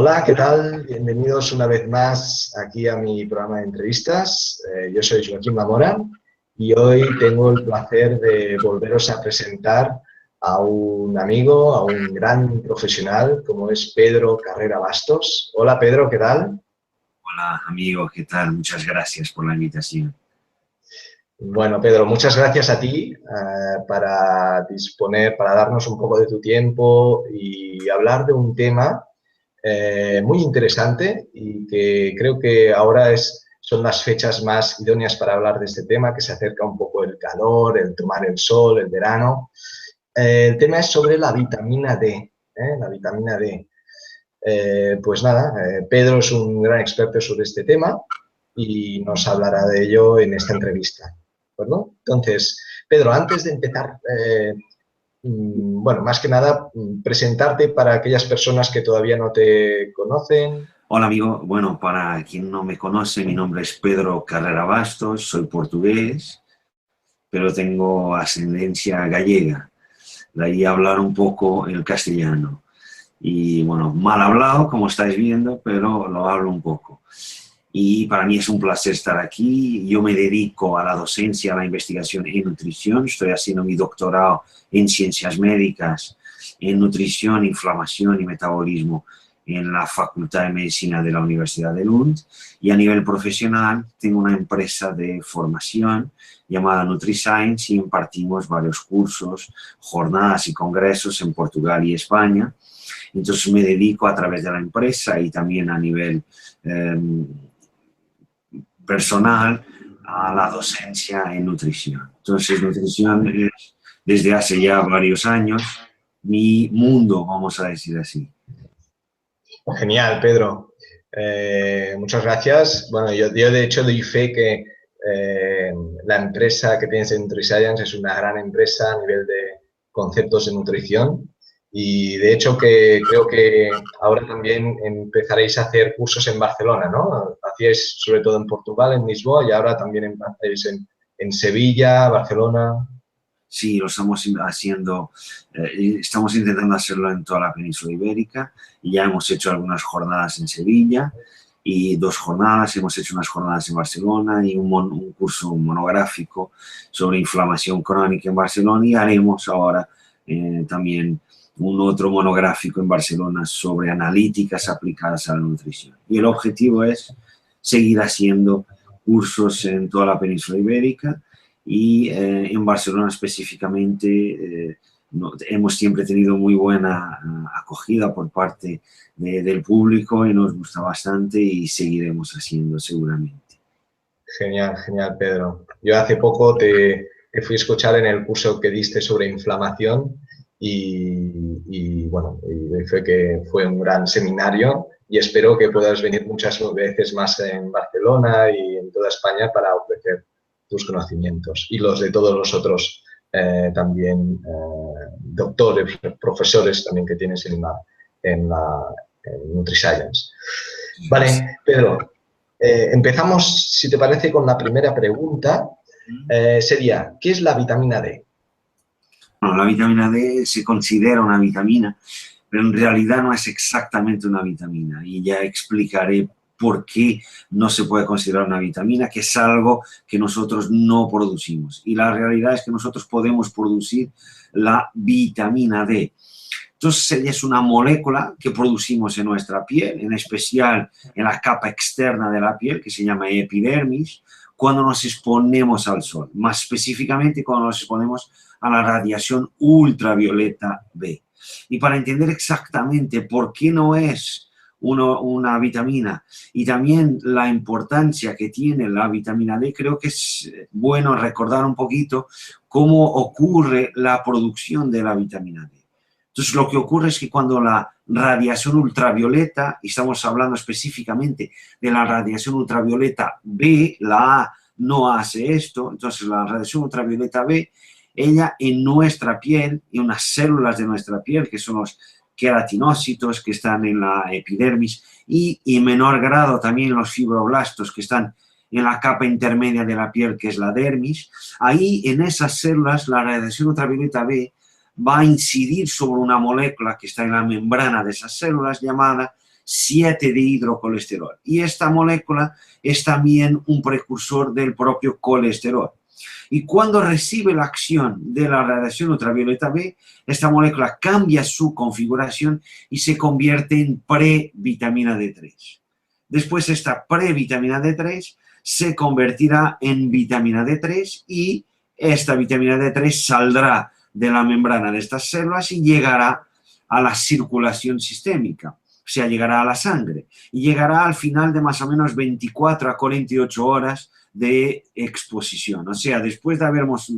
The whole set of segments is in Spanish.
Hola, ¿qué tal? Bienvenidos una vez más aquí a mi programa de entrevistas. Yo soy Joaquín Mamora y hoy tengo el placer de volveros a presentar a un amigo, a un gran profesional como es Pedro Carrera Bastos. Hola Pedro, ¿qué tal? Hola, amigo, ¿qué tal? Muchas gracias por la invitación. Bueno, Pedro, muchas gracias a ti para darnos un poco de tu tiempo y hablar de un tema muy interesante y que creo que ahora son las fechas más idóneas para hablar de este tema, que se acerca un poco el calor, el tomar el sol, el verano. El tema es sobre la vitamina D, la vitamina D. Pues nada, Pedro es un gran experto sobre este tema y nos hablará de ello en esta entrevista. ¿De acuerdo? Entonces, Pedro, antes de empezar, bueno, más que nada, presentarte para aquellas personas que todavía no te conocen. Hola, amigo. Bueno, para quien no me conoce, mi nombre es Pedro Carrera Bastos, soy portugués, pero tengo ascendencia gallega. De ahí hablar un poco el castellano. Y bueno, mal hablado, como estáis viendo, pero lo hablo un poco. Y para mí es un placer estar aquí. Yo me dedico a la docencia, a la investigación en nutrición. Estoy haciendo mi doctorado en ciencias médicas, en nutrición, inflamación y metabolismo en la Facultad de Medicina de la Universidad de Lund. Y a nivel profesional tengo una empresa de formación llamada NutriScience y impartimos varios cursos, jornadas y congresos en Portugal y España. Entonces me dedico a través de la empresa y también a nivel personal a la docencia en nutrición. Entonces, nutrición es desde hace ya varios años mi mundo, vamos a decir así. Genial, Pedro. Muchas gracias. Bueno, yo de hecho doy fe que la empresa que tienes en NutriScience es una gran empresa a nivel de conceptos de nutrición y de hecho que creo que ahora también empezaréis a hacer cursos en Barcelona, ¿no? Hacíais sobre todo en Portugal, en Lisboa y ahora también en Sevilla, Barcelona. Sí, lo estamos haciendo, estamos intentando hacerlo en toda la península ibérica y ya hemos hecho algunas jornadas en Sevilla y dos jornadas, hemos hecho unas jornadas en Barcelona y un curso monográfico sobre inflamación crónica en Barcelona y haremos ahora también un otro monográfico en Barcelona sobre analíticas aplicadas a la nutrición. Y el objetivo es seguir haciendo cursos en toda la península ibérica y en Barcelona específicamente hemos siempre tenido muy buena acogida por parte del público y nos gusta bastante y seguiremos haciendo seguramente. Genial, genial, Pedro. Yo hace poco te fui a escuchar en el curso que diste sobre inflamación bueno, y fue un gran seminario y espero que puedas venir muchas veces más en Barcelona y en toda España para ofrecer tus conocimientos y los de todos los otros también doctores, profesores también que tienes en NutriScience. Vale, Pedro. Empezamos, si te parece, con la primera pregunta. Sería, ¿qué es la vitamina D? Bueno, la vitamina D se considera una vitamina, pero en realidad no es exactamente una vitamina y ya explicaré por qué no se puede considerar una vitamina, que es algo que nosotros no producimos. Y la realidad es que nosotros podemos producir la vitamina D. Entonces, ella es una molécula que producimos en nuestra piel, en especial en la capa externa de la piel, que se llama epidermis, cuando nos exponemos al sol, más específicamente cuando nos exponemos a la radiación ultravioleta B. Y para entender exactamente por qué no es una vitamina y también la importancia que tiene la vitamina D, creo que es bueno recordar un poquito cómo ocurre la producción de la vitamina D. Entonces, lo que ocurre es que cuando la radiación ultravioleta, y estamos hablando específicamente de la radiación ultravioleta B, la A no hace esto, entonces la radiación ultravioleta B, ella en nuestra piel, y unas células de nuestra piel, que son los queratinócitos que están en la epidermis, y en menor grado también los fibroblastos que están en la capa intermedia de la piel, que es la dermis, ahí en esas células la radiación ultravioleta B va a incidir sobre una molécula que está en la membrana de esas células llamada 7-dehidrocolesterol. Y esta molécula es también un precursor del propio colesterol. Y cuando recibe la acción de la radiación ultravioleta B, esta molécula cambia su configuración y se convierte en previtamina D3. Después esta previtamina D3 se convertirá en vitamina D3 y esta vitamina D3 saldrá de la membrana de estas células y llegará a la circulación sistémica, o sea, llegará a la sangre y llegará al final de más o menos 24 a 48 horas de exposición. O sea, después de habernos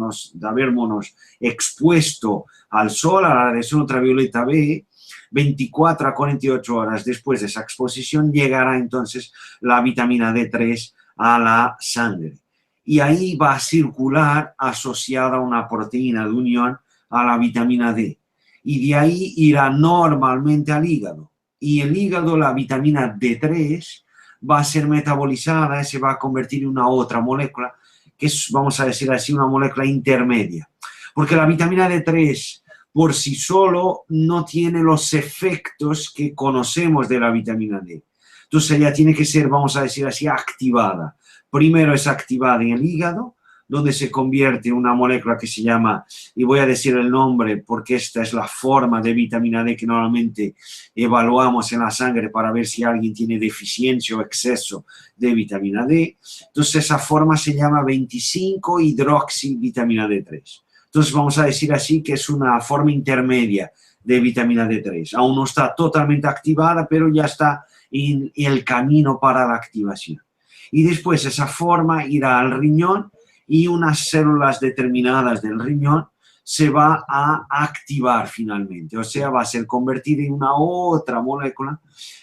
expuesto al sol, a la radiación ultravioleta B, 24 a 48 horas después de esa exposición llegará entonces la vitamina D3 a la sangre. Y ahí va a circular asociada a una proteína de unión a la vitamina D. Y de ahí irá normalmente al hígado. Y el hígado, la vitamina D3, va a ser metabolizada y se va a convertir en una otra molécula, que es, vamos a decir así, una molécula intermedia. Porque la vitamina D3 por sí solo no tiene los efectos que conocemos de la vitamina D. Entonces ella tiene que ser, vamos a decir así, activada. Primero es activada en el hígado, donde se convierte en una molécula que se llama, y voy a decir el nombre porque esta es la forma de vitamina D que normalmente evaluamos en la sangre para ver si alguien tiene deficiencia o exceso de vitamina D. Entonces esa forma se llama 25-hidroxivitamina D3. Entonces vamos a decir así que es una forma intermedia de vitamina D3. Aún no está totalmente activada, pero ya está en el camino para la activación. Y después esa forma irá al riñón y unas células determinadas del riñón se va a activar finalmente. O sea, va a ser convertida en una otra molécula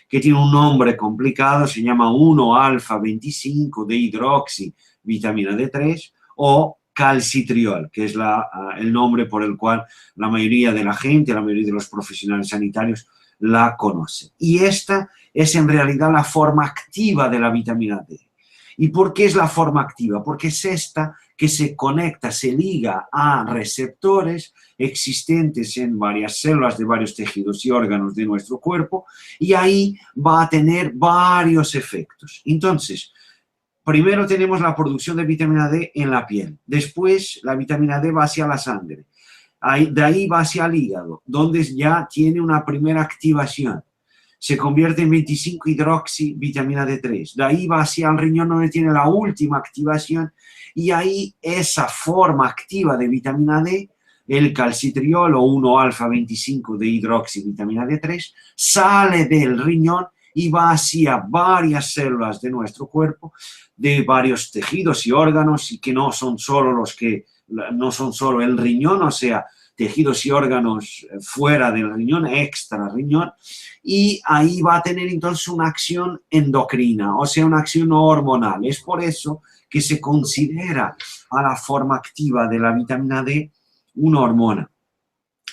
que tiene un nombre complicado, se llama 1-alfa-25-dehidroxivitamina D3 o calcitriol, que es el nombre por el cual la mayoría de la gente, la mayoría de los profesionales sanitarios la conoce. Y esta es en realidad la forma activa de la vitamina D. ¿Y por qué es la forma activa? Porque es esta que se conecta, se liga a receptores existentes en varias células de varios tejidos y órganos de nuestro cuerpo y ahí va a tener varios efectos. Entonces, primero tenemos la producción de vitamina D en la piel, después la vitamina D va hacia la sangre, de ahí va hacia el hígado, donde ya tiene una primera activación. Se convierte en 25-hidroxivitamina D3. De ahí va hacia el riñón donde tiene la última activación y ahí esa forma activa de vitamina D, el calcitriol o 1-alfa-25-dehidroxivitamina D3, sale del riñón y va hacia varias células de nuestro cuerpo, de varios tejidos y órganos y que no son solo el riñón, o sea, tejidos y órganos fuera del riñón, extra riñón, y ahí va a tener entonces una acción endocrina, o sea, una acción hormonal. Es por eso que se considera a la forma activa de la vitamina D una hormona.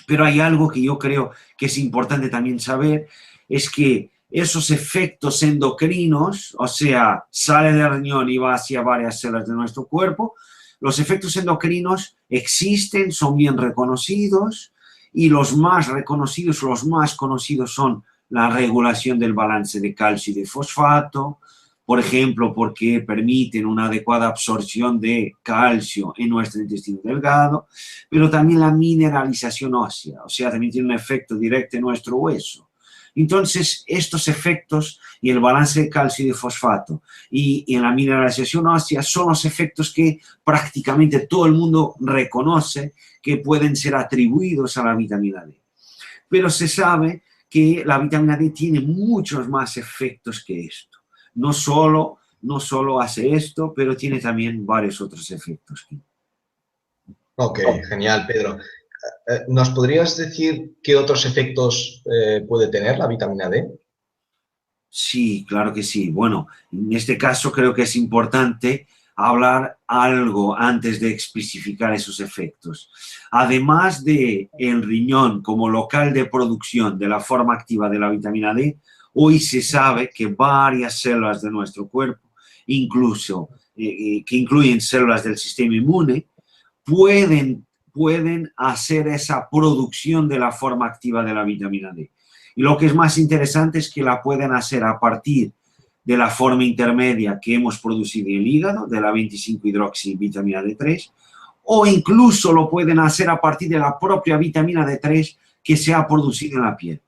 Pero hay algo que yo creo que es importante también saber, es que esos efectos endocrinos, o sea, sale del riñón y va hacia varias células de nuestro cuerpo, los efectos endocrinos existen, son bien reconocidos y los más reconocidos, los más conocidos son la regulación del balance de calcio y de fosfato, por ejemplo, porque permiten una adecuada absorción de calcio en nuestro intestino delgado, pero también la mineralización ósea, o sea, también tiene un efecto directo en nuestro hueso. Entonces, estos efectos y el balance de calcio y de fosfato y en la mineralización ósea son los efectos que prácticamente todo el mundo reconoce que pueden ser atribuidos a la vitamina D. Pero se sabe que la vitamina D tiene muchos más efectos que esto. No solo hace esto, pero tiene también varios otros efectos. Ok, genial, Pedro. ¿Nos podrías decir qué otros efectos puede tener la vitamina D? Sí, claro que sí. Bueno, en este caso creo que es importante hablar algo antes de especificar esos efectos. Además de el riñón como local de producción de la forma activa de la vitamina D, hoy se sabe que varias células de nuestro cuerpo, incluso que incluyen células del sistema inmune, pueden hacer esa producción de la forma activa de la vitamina D. Y lo que es más interesante es que la pueden hacer a partir de la forma intermedia que hemos producido en el hígado, de la 25-hidroxivitamina D3, o incluso lo pueden hacer a partir de la propia vitamina D3 que se ha producido en la piel.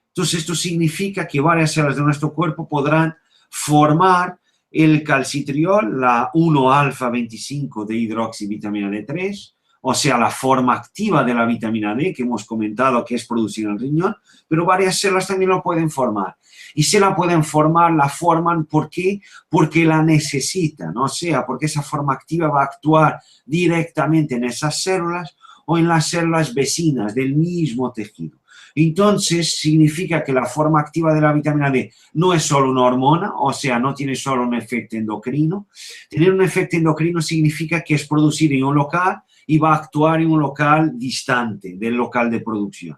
Entonces, esto significa que varias células de nuestro cuerpo podrán formar el calcitriol, la 1-alfa-25 de hidroxivitamina D3, o sea, la forma activa de la vitamina D que hemos comentado que es producida en el riñón, pero varias células también lo pueden formar. Y si la pueden formar, la forman, ¿por qué? Porque la necesitan, o sea, porque esa forma activa va a actuar directamente en esas células o en las células vecinas del mismo tejido. Entonces, significa que la forma activa de la vitamina D no es solo una hormona, o sea, no tiene solo un efecto endocrino. Tener un efecto endocrino significa que es producida en un local y va a actuar en un local distante del local de producción.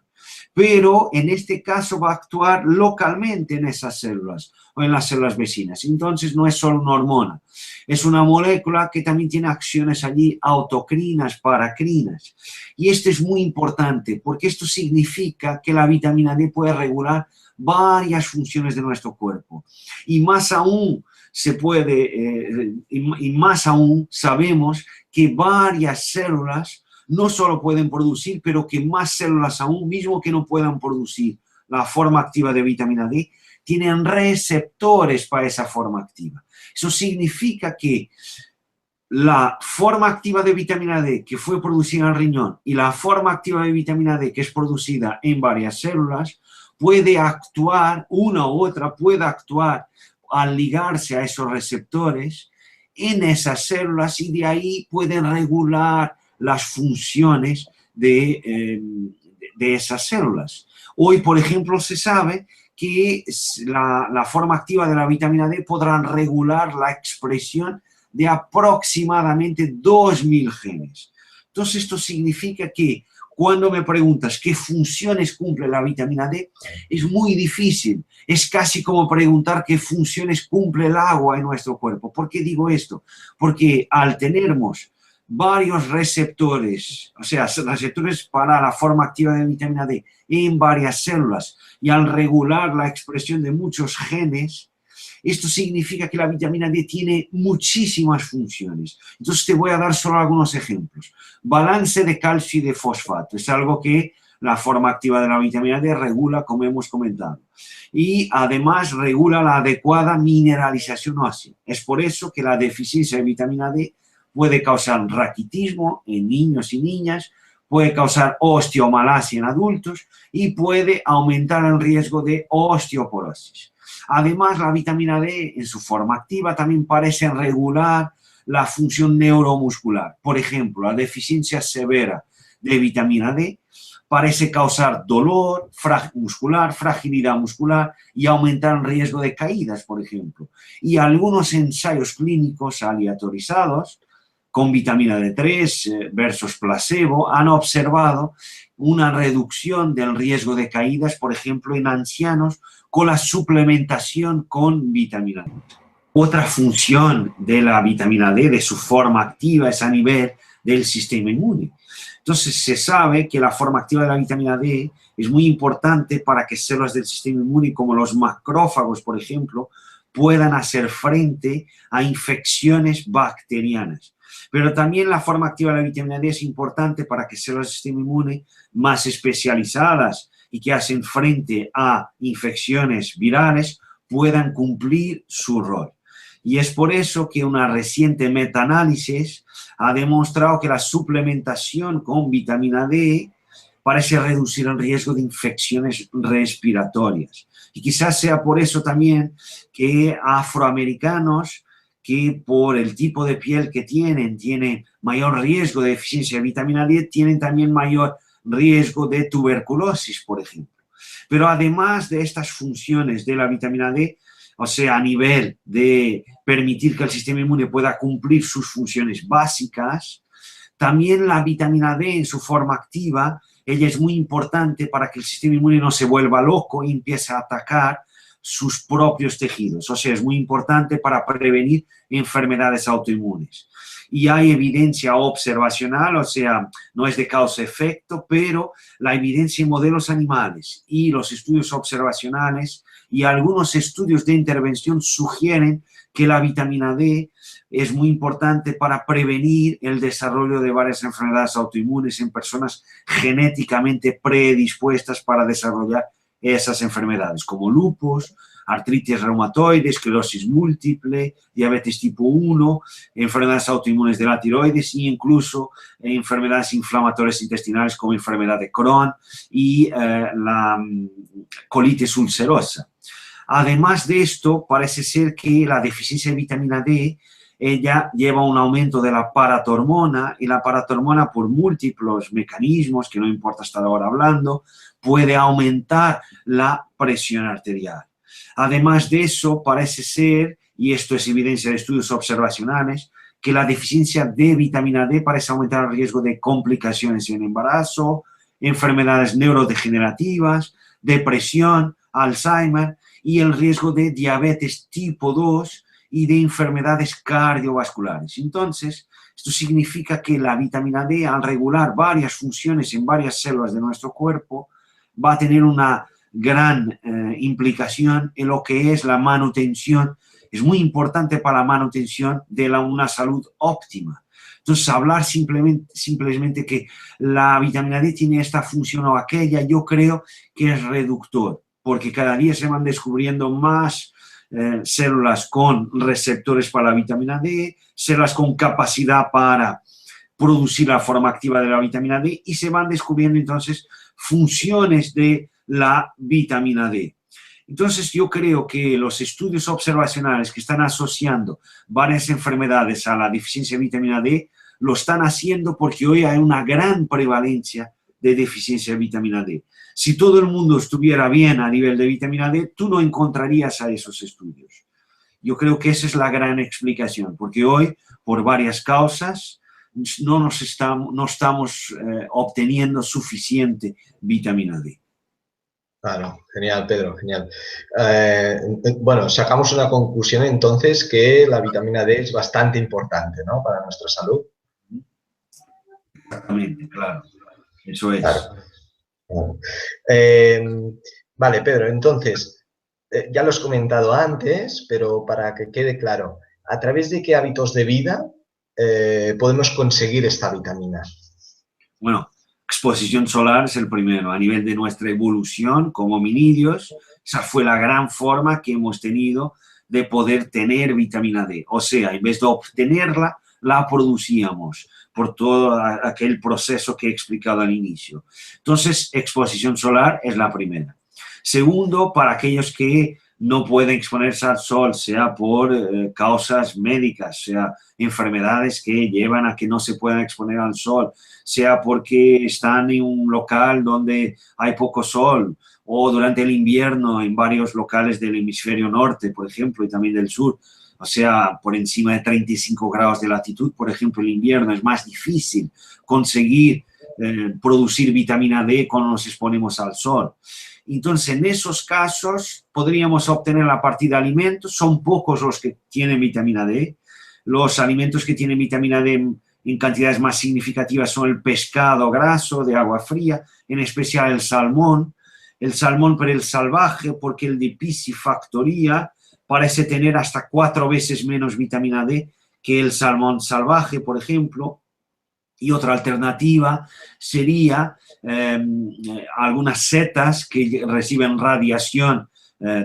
Pero en este caso va a actuar localmente en esas células o en las células vecinas. Entonces no es solo una hormona, es una molécula que también tiene acciones allí autocrinas, paracrinas. Y esto es muy importante porque esto significa que la vitamina D puede regular varias funciones de nuestro cuerpo. Y más aún más aún sabemos que varias células no solo pueden producir, pero que más células aún, mismo que no puedan producir la forma activa de vitamina D, tienen receptores para esa forma activa. Eso significa que la forma activa de vitamina D que fue producida en el riñón y la forma activa de vitamina D que es producida en varias células puede actuar, una u otra puede actuar al ligarse a esos receptores en esas células y de ahí pueden regular las funciones de esas células. Hoy, por ejemplo, se sabe que la forma activa de la vitamina D podrá regular la expresión de aproximadamente 2000 genes. Entonces, esto significa que cuando me preguntas qué funciones cumple la vitamina D, es muy difícil. Es casi como preguntar qué funciones cumple el agua en nuestro cuerpo. ¿Por qué digo esto? Porque al tenernos varios receptores, o sea, receptores para la forma activa de vitamina D en varias células y al regular la expresión de muchos genes, esto significa que la vitamina D tiene muchísimas funciones. Entonces te voy a dar solo algunos ejemplos. Balance de calcio y de fosfato. Es algo que la forma activa de la vitamina D regula, como hemos comentado. Y además regula la adecuada mineralización ósea. Es por eso que la deficiencia de vitamina D puede causar raquitismo en niños y niñas, puede causar osteomalacia en adultos y puede aumentar el riesgo de osteoporosis. Además, la vitamina D, en su forma activa, también parece regular la función neuromuscular. Por ejemplo, la deficiencia severa de vitamina D parece causar dolor muscular, fragilidad muscular y aumentar el riesgo de caídas, por ejemplo. Y algunos ensayos clínicos aleatorizados con vitamina D3 versus placebo han observado una reducción del riesgo de caídas, por ejemplo, en ancianos con la suplementación con vitamina D. Otra función de la vitamina D, de su forma activa, es a nivel del sistema inmune. Entonces, se sabe que la forma activa de la vitamina D es muy importante para que células del sistema inmune, como los macrófagos, por ejemplo, puedan hacer frente a infecciones bacterianas. Pero también la forma activa de la vitamina D es importante para que células del sistema inmune más especializadas y que hacen frente a infecciones virales puedan cumplir su rol. Y es por eso que una reciente metaanálisis ha demostrado que la suplementación con vitamina D parece reducir el riesgo de infecciones respiratorias. Y quizás sea por eso también que afroamericanos que por el tipo de piel que tienen mayor riesgo de deficiencia de vitamina D, tienen también mayor riesgo de tuberculosis, por ejemplo. Pero además de estas funciones de la vitamina D, o sea, a nivel de permitir que el sistema inmune pueda cumplir sus funciones básicas, también la vitamina D en su forma activa, ella es muy importante para que el sistema inmune no se vuelva loco y empiece a atacar sus propios tejidos. O sea, es muy importante para prevenir enfermedades autoinmunes. y hay evidencia observacional, o sea, no es de causa-efecto, pero la evidencia en modelos animales y los estudios observacionales y algunos estudios de intervención sugieren que la vitamina D es muy importante para prevenir el desarrollo de varias enfermedades autoinmunes en personas genéticamente predispuestas para desarrollar esas enfermedades, como lupus, artritis reumatoide, esclerosis múltiple, diabetes tipo 1, enfermedades autoinmunes de la tiroides e incluso enfermedades inflamatorias intestinales como enfermedad de Crohn y la colitis ulcerosa. Además de esto, parece ser que la deficiencia de vitamina D ella lleva un aumento de la paratormona y la paratormona por múltiples mecanismos, que no importa estar ahora hablando, puede aumentar la presión arterial. Además de eso, parece ser, y esto es evidencia de estudios observacionales, que la deficiencia de vitamina D parece aumentar el riesgo de complicaciones en embarazo, enfermedades neurodegenerativas, depresión, Alzheimer y el riesgo de diabetes tipo 2 y de enfermedades cardiovasculares. Entonces, esto significa que la vitamina D, al regular varias funciones en varias células de nuestro cuerpo, va a tener una gran implicación en lo que es la manutención. Es muy importante para la manutención de una salud óptima. Entonces, hablar simplemente que la vitamina D tiene esta función o aquella, yo creo que es reductor, porque cada día se van descubriendo más células con receptores para la vitamina D, células con capacidad para producir la forma activa de la vitamina D y se van descubriendo entonces funciones de la vitamina D. Entonces yo creo que los estudios observacionales que están asociando varias enfermedades a la deficiencia de vitamina D lo están haciendo porque hoy hay una gran prevalencia de deficiencia de vitamina D. Si todo el mundo estuviera bien a nivel de vitamina D, tú no encontrarías a esos estudios. Yo creo que esa es la gran explicación, porque hoy, por varias causas, no estamos obteniendo suficiente vitamina D. Claro, genial, Pedro, genial. Bueno, sacamos una conclusión entonces que la vitamina D es bastante importante, ¿no?, para nuestra salud. Exactamente, claro. Eso es. Claro, claro. Vale, Pedro, entonces, ya lo has comentado antes, pero para que quede claro, ¿a través de qué hábitos de vida podemos conseguir esta vitamina? Bueno, exposición solar es el primero. A nivel de nuestra evolución como hominidios, esa fue la gran forma que hemos tenido de poder tener vitamina D. O sea, en vez de obtenerla, la producíamos por todo aquel proceso que he explicado al inicio. Entonces, exposición solar es la primera. Segundo, para aquellos que no pueden exponerse al sol, sea por causas médicas, sea enfermedades que llevan a que no se puedan exponer al sol, sea porque están en un local donde hay poco sol, o durante el invierno en varios locales del hemisferio norte, por ejemplo, y también del sur, o sea, por encima de 35 grados de latitud, por ejemplo, el invierno es más difícil conseguir producir vitamina D cuando nos exponemos al sol. Entonces, en esos casos, podríamos obtener a partir de alimentos. Son pocos los que tienen vitamina D. Los alimentos que tienen vitamina D en cantidades más significativas son el pescado graso de agua fría, en especial el salmón, pero el salvaje, porque el de piscifactoría parece tener hasta 4 veces menos vitamina D que el salmón salvaje, por ejemplo. Y otra alternativa sería algunas setas que reciben radiación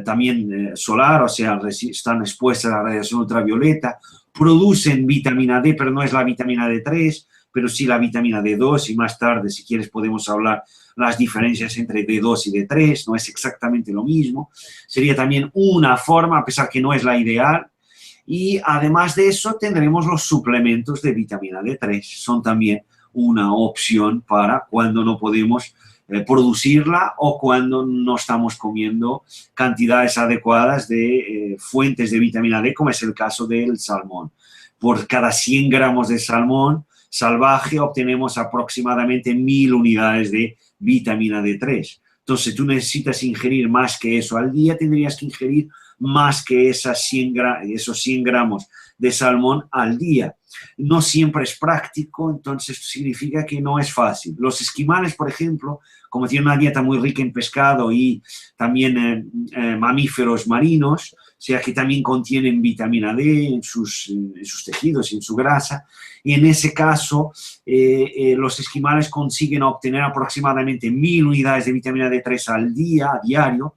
también solar, o sea, están expuestas a la radiación ultravioleta, producen vitamina D, pero no es la vitamina D3, pero sí la vitamina D2, y más tarde, si quieres, podemos hablar las diferencias entre D2 y D3, no es exactamente lo mismo. Sería también una forma, a pesar que no es la ideal. Y además de eso tendremos los suplementos de vitamina D3. Son también una opción para cuando no podemos producirla o cuando no estamos comiendo cantidades adecuadas de fuentes de vitamina D, como es el caso del salmón. Por cada 100 gramos de salmón salvaje obtenemos aproximadamente 1000 unidades de vitamina D3. Entonces, tú necesitas ingerir más que eso al día, tendrías que ingerir más que esos 100 gramos de salmón al día. No siempre es práctico, entonces significa que no es fácil. Los esquimales, por ejemplo, como tienen una dieta muy rica en pescado y también mamíferos marinos, o sea que también contienen vitamina D en sus tejidos, en su grasa, y en ese caso los esquimales consiguen obtener aproximadamente 1000 unidades de vitamina D3 al día, a diario,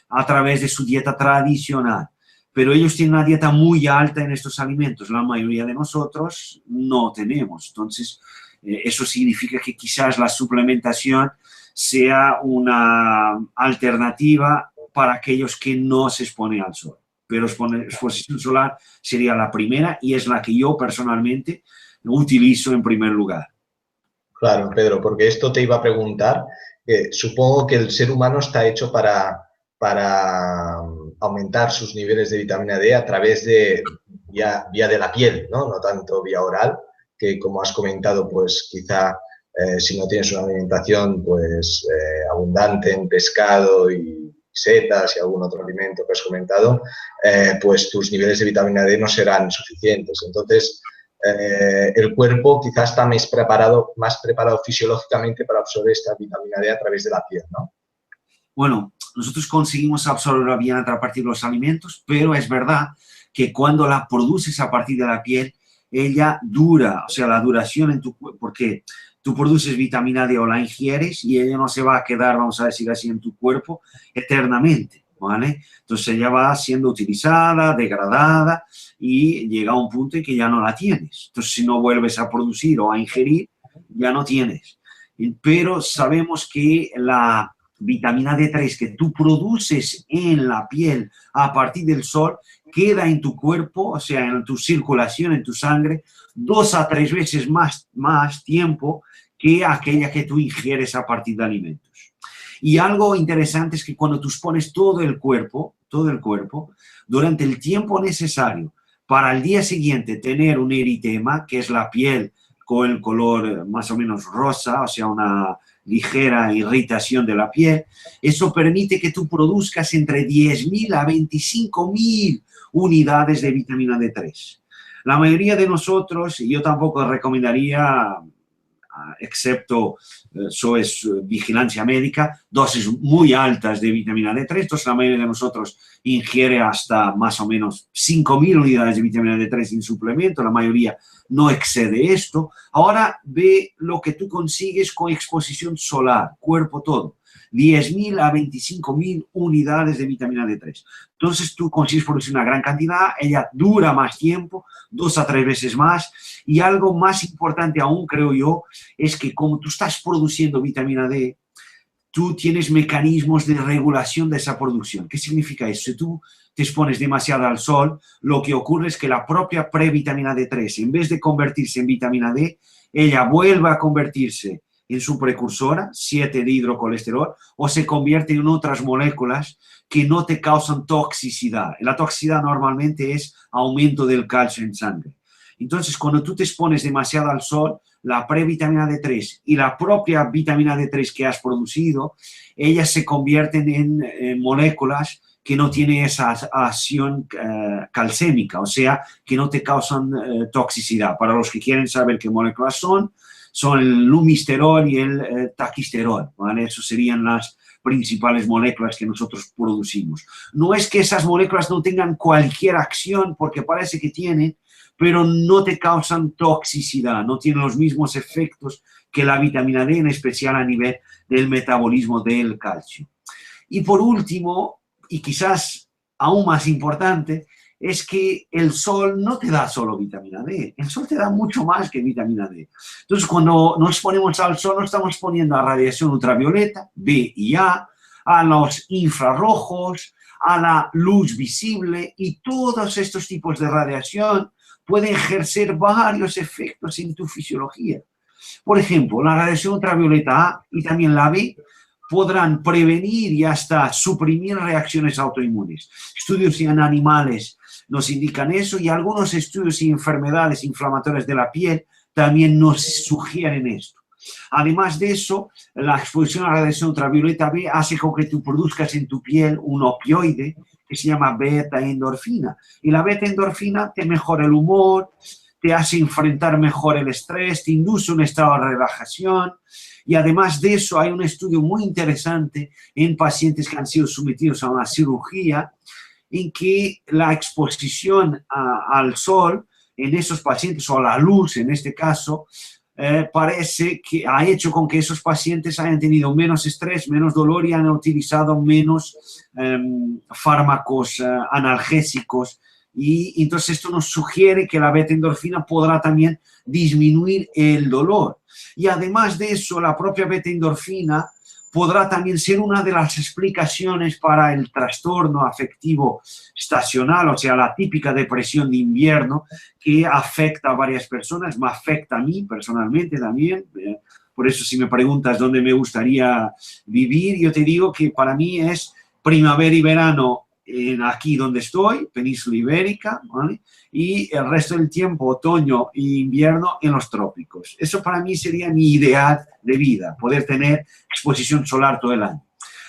a través de su dieta tradicional. Pero ellos tienen una dieta muy alta en estos alimentos, la mayoría de nosotros no tenemos. Entonces, eso significa que quizás la suplementación sea una alternativa para aquellos que no se exponen al sol. Pero exposición solar sería la primera y es la que yo personalmente utilizo en primer lugar. Claro, Pedro, porque esto te iba a preguntar. Supongo que el ser humano está hecho para aumentar sus niveles de vitamina D a través de vía de la piel, ¿no? No tanto vía oral, que como has comentado, pues quizá si no tienes una alimentación pues abundante en pescado y setas y algún otro alimento que has comentado, pues tus niveles de vitamina D no serán suficientes. Entonces, el cuerpo quizás está más preparado fisiológicamente para absorber esta vitamina D a través de la piel, ¿no? Bueno, nosotros conseguimos absorberla bien a partir de los alimentos, pero es verdad que cuando la produces a partir de la piel, ella dura, o sea, la duración en tu cuerpo, porque tú produces vitamina D o la ingieres y ella no se va a quedar, vamos a decir así, en tu cuerpo eternamente, ¿vale? Entonces ella va siendo utilizada, degradada y llega a un punto en que ya no la tienes. Entonces si no vuelves a producir o a ingerir, ya no tienes. Pero sabemos que la vitamina D3 que tú produces en la piel a partir del sol queda en tu cuerpo, o sea, en tu circulación, en tu sangre, 2 a 3 veces más tiempo que aquella que tú ingieres a partir de alimentos. Y algo interesante es que cuando tú expones todo el cuerpo, durante el tiempo necesario para el día siguiente tener un eritema, que es la piel con el color más o menos rosa, o sea, una ligera irritación de la piel, eso permite que tú produzcas entre 10.000 a 25.000 unidades de vitamina D3. La mayoría de nosotros, y yo tampoco recomendaría, excepto eso es vigilancia médica, dosis muy altas de vitamina D3, entonces la mayoría de nosotros ingiere hasta más o menos 5.000 unidades de vitamina D3 en suplemento, la mayoría no excede esto. Ahora ve lo que tú consigues con exposición solar, cuerpo todo. 10.000 a 25.000 unidades de vitamina D3. Entonces tú consigues producir una gran cantidad, ella dura más tiempo, 2 a 3 veces más, y algo más importante aún, creo yo, es que como tú estás produciendo vitamina D, tú tienes mecanismos de regulación de esa producción. ¿Qué significa eso? Si tú te expones demasiado al sol, lo que ocurre es que la propia previtamina D3, en vez de convertirse en vitamina D, ella vuelve a convertirse en su precursora, 7-dihidrocolesterol, o se convierte en otras moléculas que no te causan toxicidad. La toxicidad normalmente es aumento del calcio en sangre. Entonces, cuando tú te expones demasiado al sol, la previtamina D3 y la propia vitamina D3 que has producido, ellas se convierten en moléculas que no tienen esa acción calcémica, o sea, que no te causan toxicidad. Para los que quieren saber qué moléculas son el lumisterol y el taquisterol, ¿vale? Esas serían las principales moléculas que nosotros producimos. No es que esas moléculas no tengan cualquier acción, porque parece que tienen, pero no te causan toxicidad, no tienen los mismos efectos que la vitamina D, en especial a nivel del metabolismo del calcio. Y por último, y quizás aún más importante, es que el sol no te da solo vitamina D, el sol te da mucho más que vitamina D. Entonces, cuando nos exponemos al sol, nos estamos exponiendo a radiación ultravioleta, B y A los infrarrojos, a la luz visible, y todos estos tipos de radiación pueden ejercer varios efectos en tu fisiología. Por ejemplo, la radiación ultravioleta A y también la B podrán prevenir y hasta suprimir reacciones autoinmunes. Estudios en animales nos indican eso, y algunos estudios y enfermedades inflamatorias de la piel también nos sugieren esto. Además de eso, la exposición a la radiación ultravioleta B hace con que tú produzcas en tu piel un opioide que se llama beta-endorfina. Y la beta-endorfina te mejora el humor, te hace enfrentar mejor el estrés, te induce un estado de relajación. Y además de eso, hay un estudio muy interesante en pacientes que han sido sometidos a una cirugía, en que la exposición al sol en esos pacientes, o a la luz en este caso, parece que ha hecho con que esos pacientes hayan tenido menos estrés, menos dolor y han utilizado menos fármacos analgésicos. Y entonces esto nos sugiere que la beta-endorfina podrá también disminuir el dolor. Y además de eso, la propia beta-endorfina podrá también ser una de las explicaciones para el trastorno afectivo estacional, o sea, la típica depresión de invierno que afecta a varias personas, me afecta a mí personalmente también. Por eso si me preguntas dónde me gustaría vivir, yo te digo que para mí es primavera y verano aquí donde estoy, península ibérica, ¿vale? Y el resto del tiempo, otoño e invierno, en los trópicos. Eso para mí sería mi ideal de vida, poder tener exposición solar todo el año.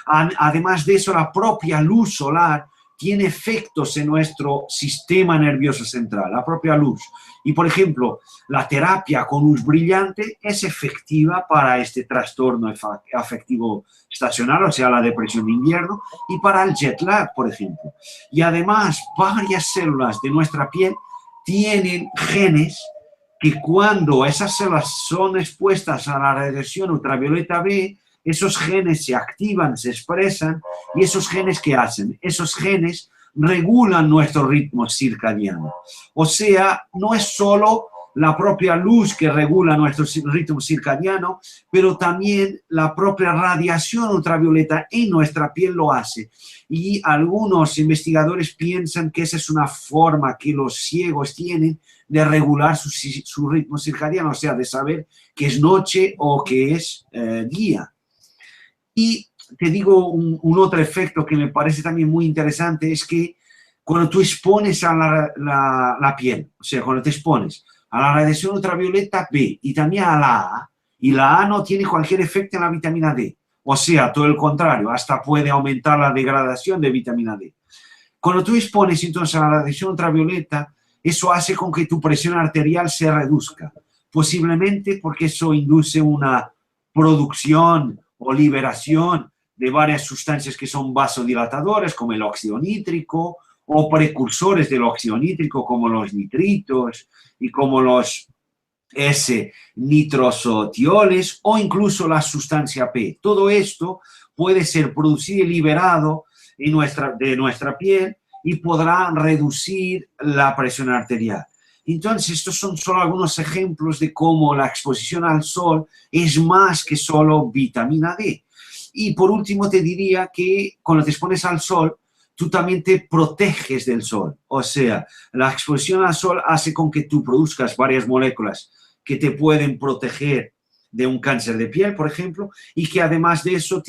Además de eso, la propia luz solar tiene efectos en nuestro sistema nervioso central, la propia luz. Y, por ejemplo, la terapia con luz brillante es efectiva para este trastorno afectivo estacional, o sea, la depresión de invierno, y para el jet lag, por ejemplo. Y además, varias células de nuestra piel tienen genes que cuando esas células son expuestas a la radiación ultravioleta B, esos genes se activan, se expresan, y esos genes, ¿qué hacen? Esos genes regulan nuestro ritmo circadiano. O sea, no es solo la propia luz que regula nuestro ritmo circadiano, pero también la propia radiación ultravioleta en nuestra piel lo hace. Y algunos investigadores piensan que esa es una forma que los ciegos tienen de regular su ritmo circadiano, o sea, de saber que es noche o que es día. Y te digo un otro efecto que me parece también muy interesante, es que cuando tú expones a la piel, o sea, cuando te expones a la radiación ultravioleta B y también a la A, y la A no tiene cualquier efecto en la vitamina D, o sea, todo el contrario, hasta puede aumentar la degradación de vitamina D. Cuando tú expones entonces a la radiación ultravioleta, eso hace con que tu presión arterial se reduzca, posiblemente porque eso induce una producción o liberación de varias sustancias que son vasodilatadores, como el óxido nítrico, o precursores del óxido nítrico, como los nitritos y como los S-nitrosotioles, o incluso la sustancia P. Todo esto puede ser producido y liberado de nuestra piel y podrá reducir la presión arterial. Entonces, estos son solo algunos ejemplos de cómo la exposición al sol es más que solo vitamina D. Y por último te diría que cuando te expones al sol, tú también te proteges del sol. O sea, la exposición al sol hace con que tú produzcas varias moléculas que te pueden proteger de un cáncer de piel, por ejemplo, y que además de eso,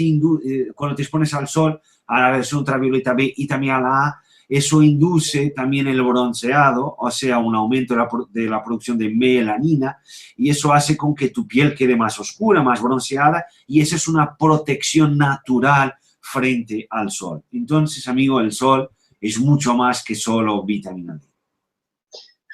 cuando te expones al sol, a la radiación ultravioleta B y también a la A, eso induce también el bronceado, o sea, un aumento de la producción de melanina, y eso hace con que tu piel quede más oscura, más bronceada, y esa es una protección natural frente al sol. Entonces, amigo, el sol es mucho más que solo vitamina D.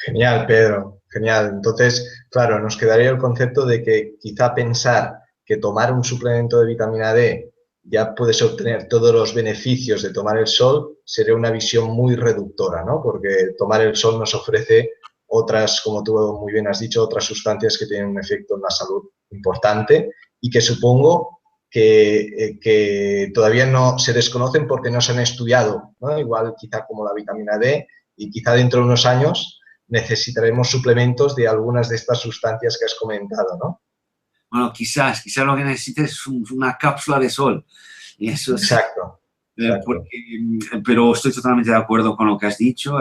Genial, Pedro, genial. Entonces, claro, nos quedaría el concepto de que quizá pensar que tomar un suplemento de vitamina D ya puedes obtener todos los beneficios de tomar el sol, sería una visión muy reductora, ¿no? Porque tomar el sol nos ofrece otras, como tú muy bien has dicho, otras sustancias que tienen un efecto en la salud importante y que supongo que todavía no se desconocen porque no se han estudiado, ¿no? Igual quizá como la vitamina D, y quizá dentro de unos años necesitaremos suplementos de algunas de estas sustancias que has comentado, ¿no? Bueno, quizás lo que necesites es una cápsula de sol. Y eso es, exacto. pero estoy totalmente de acuerdo con lo que has dicho,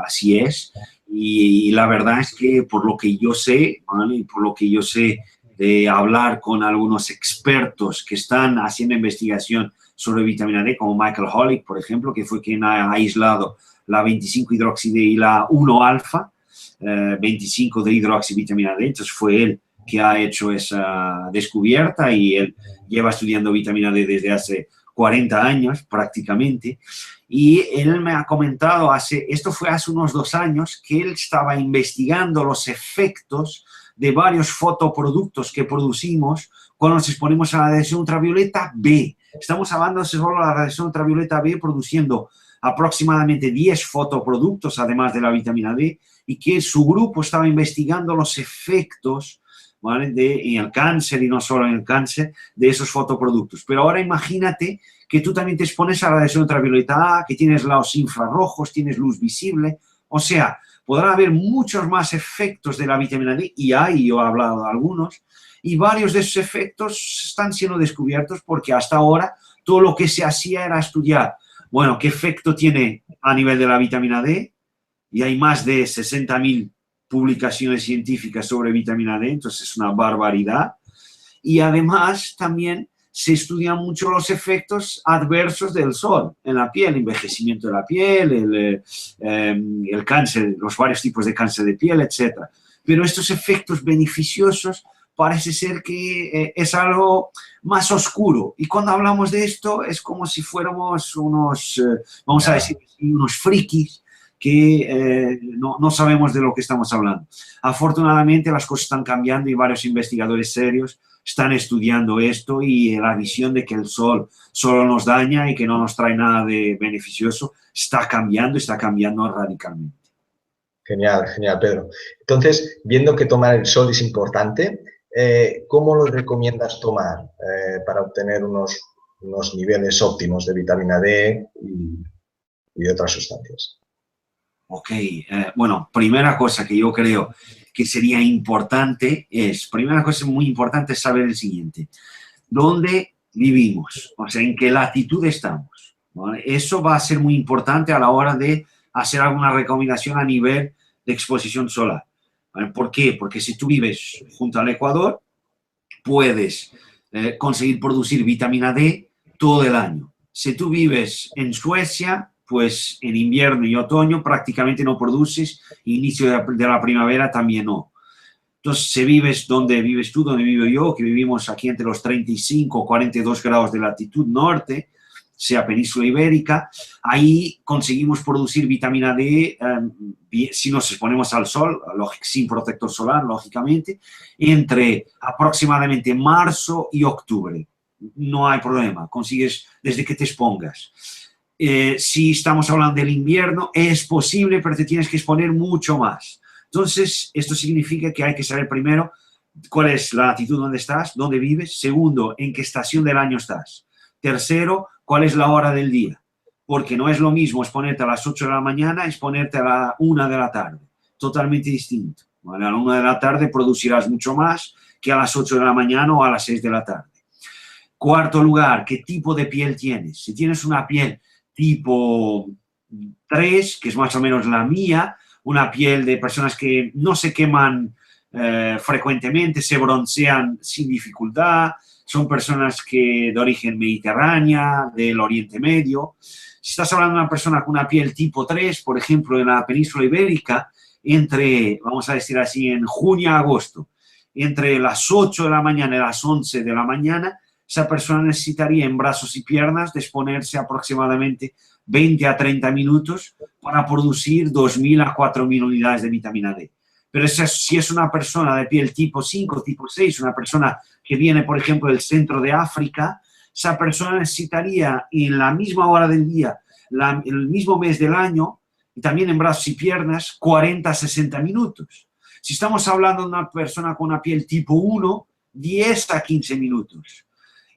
así es. Y la verdad es que por lo que yo sé, ¿vale? Y por lo que yo sé de hablar con algunos expertos que están haciendo investigación sobre vitamina D, como Michael Holick, por ejemplo, que fue quien ha aislado la 25-hidroxi-D y la 1-alfa, 25 de hidroxivitamina D, entonces fue él que ha hecho esa descubierta y él lleva estudiando vitamina D desde hace 40 años prácticamente, y él me ha comentado, esto fue hace unos 2 años, que él estaba investigando los efectos de varios fotoproductos que producimos cuando nos exponemos a la radiación ultravioleta B. Estamos hablando solo de la radiación ultravioleta B produciendo aproximadamente 10 fotoproductos, además de la vitamina D, y que su grupo estaba investigando los efectos, ¿vale?, en el cáncer y no solo en el cáncer, de esos fotoproductos. Pero ahora imagínate que tú también te expones a la radiación ultravioleta A, que tienes los infrarrojos, tienes luz visible, o sea, podrá haber muchos más efectos de la vitamina D, y yo he hablado de algunos, y varios de esos efectos están siendo descubiertos porque hasta ahora todo lo que se hacía era estudiar, bueno, qué efecto tiene a nivel de la vitamina D, y hay más de 60.000 publicaciones científicas sobre vitamina D, entonces es una barbaridad. Y además también se estudian mucho los efectos adversos del sol en la piel, el envejecimiento de la piel, el cáncer, los varios tipos de cáncer de piel, etc. Pero estos efectos beneficiosos parece ser que es algo más oscuro. Y cuando hablamos de esto es como si fuéramos unos, vamos a decir, unos frikis que no sabemos de lo que estamos hablando. Afortunadamente las cosas están cambiando y varios investigadores serios están estudiando esto, y la visión de que el sol solo nos daña y que no nos trae nada de beneficioso está cambiando radicalmente. Genial, genial, Pedro. Entonces, viendo que tomar el sol es importante, ¿cómo lo recomiendas tomar para obtener unos niveles óptimos de vitamina D y de otras sustancias? Ok, bueno, primera cosa que yo creo que sería importante primera cosa muy importante es saber el siguiente: ¿dónde vivimos? O sea, ¿en qué latitud estamos? ¿Vale? Eso va a ser muy importante a la hora de hacer alguna recomendación a nivel de exposición solar. ¿Vale? ¿Por qué? Porque si tú vives junto al Ecuador, puedes conseguir producir vitamina D todo el año. Si tú vives en Suecia, pues en invierno y otoño prácticamente no produces, inicio de la primavera también no. Entonces, si vives donde vives tú, donde vivo yo, que vivimos aquí entre los 35 o 42 grados de latitud norte, sea península ibérica, ahí conseguimos producir vitamina D, si nos exponemos al sol, sin protector solar, lógicamente, entre aproximadamente marzo y octubre. No hay problema, consigues desde que te expongas. Si estamos hablando del invierno, es posible, pero te tienes que exponer mucho más. Entonces, esto significa que hay que saber primero cuál es la latitud donde estás, dónde vives. Segundo, en qué estación del año estás. Tercero, cuál es la hora del día. Porque no es lo mismo exponerte a las 8 de la mañana, exponerte a la 1 de la tarde. Totalmente distinto. ¿Vale? A la 1 de la tarde producirás mucho más que a las 8 de la mañana o a las 6 de la tarde. Cuarto lugar, ¿qué tipo de piel tienes? Si tienes una piel tipo 3, que es más o menos la mía, una piel de personas que no se queman frecuentemente, se broncean sin dificultad, son personas de origen mediterránea, del Oriente Medio. Si estás hablando de una persona con una piel tipo 3, por ejemplo, en la península ibérica, vamos a decir así, en junio a agosto, entre las 8 de la mañana y las 11 de la mañana, esa persona necesitaría en brazos y piernas de exponerse aproximadamente 20 a 30 minutos para producir 2.000 a 4.000 unidades de vitamina D. Pero si es una persona de piel tipo 5, tipo 6, una persona que viene, por ejemplo, del centro de África, esa persona necesitaría en la misma hora del día, el mismo mes del año, y también en brazos y piernas, 40 a 60 minutos. Si estamos hablando de una persona con una piel tipo 1, 10 a 15 minutos.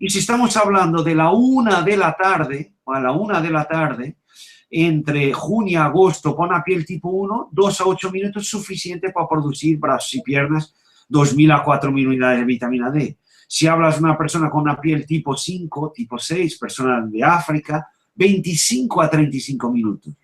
Y si estamos hablando de la 1 de la tarde, a la 1 de la tarde, entre junio y agosto, con una piel tipo 1, 2 a 8 minutos es suficiente para producir brazos y piernas 2.000 a 4.000 unidades de vitamina D. Si hablas de una persona con una piel tipo 5, tipo 6, persona de África, 25 a 35 minutos.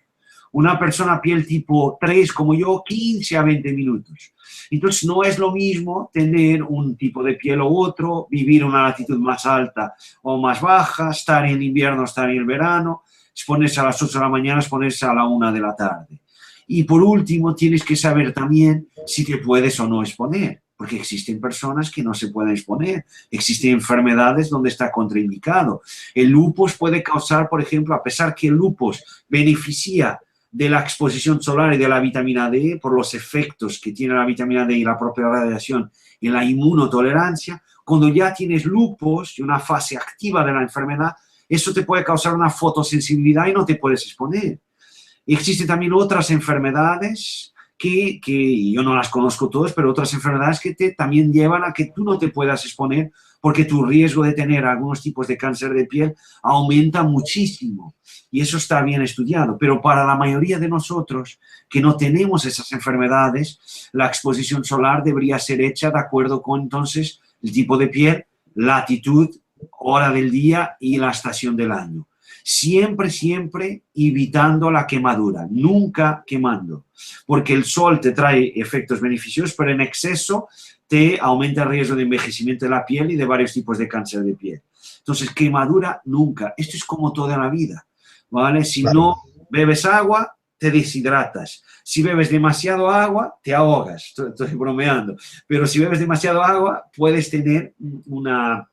Una persona piel tipo 3 como yo, 15 a 20 minutos. Entonces no es lo mismo tener un tipo de piel u otro, vivir en una latitud más alta o más baja, estar en invierno, estar en el verano, exponerse a las 8 de la mañana, exponerse a la 1 de la tarde. Y por último, tienes que saber también si te puedes o no exponer. porque existen personas que no se pueden exponer, existen enfermedades donde está contraindicado. El lupus puede causar, por ejemplo, a pesar que el lupus beneficia de la exposición solar y de la vitamina D por los efectos que tiene la vitamina D y la propia radiación en la inmunotolerancia, cuando ya tienes lupus y una fase activa de la enfermedad, eso te puede causar una fotosensibilidad y no te puedes exponer. Existen también otras enfermedades que yo no las conozco todas, pero otras enfermedades que también llevan a que tú no te puedas exponer porque tu riesgo de tener algunos tipos de cáncer de piel aumenta muchísimo. Y eso está bien estudiado. Pero para la mayoría de nosotros que no tenemos esas enfermedades, la exposición solar debería ser hecha de acuerdo con, entonces, el tipo de piel, latitud, hora del día y la estación del año. Siempre, siempre evitando la quemadura, nunca quemando, porque el sol te trae efectos beneficiosos, pero en exceso te aumenta el riesgo de envejecimiento de la piel y de varios tipos de cáncer de piel. Entonces, quemadura nunca. Esto es como toda la vida, ¿vale? Si no bebes agua, te deshidratas. Si bebes demasiado agua, te ahogas. Estoy bromeando. Pero si bebes demasiado agua, puedes tener una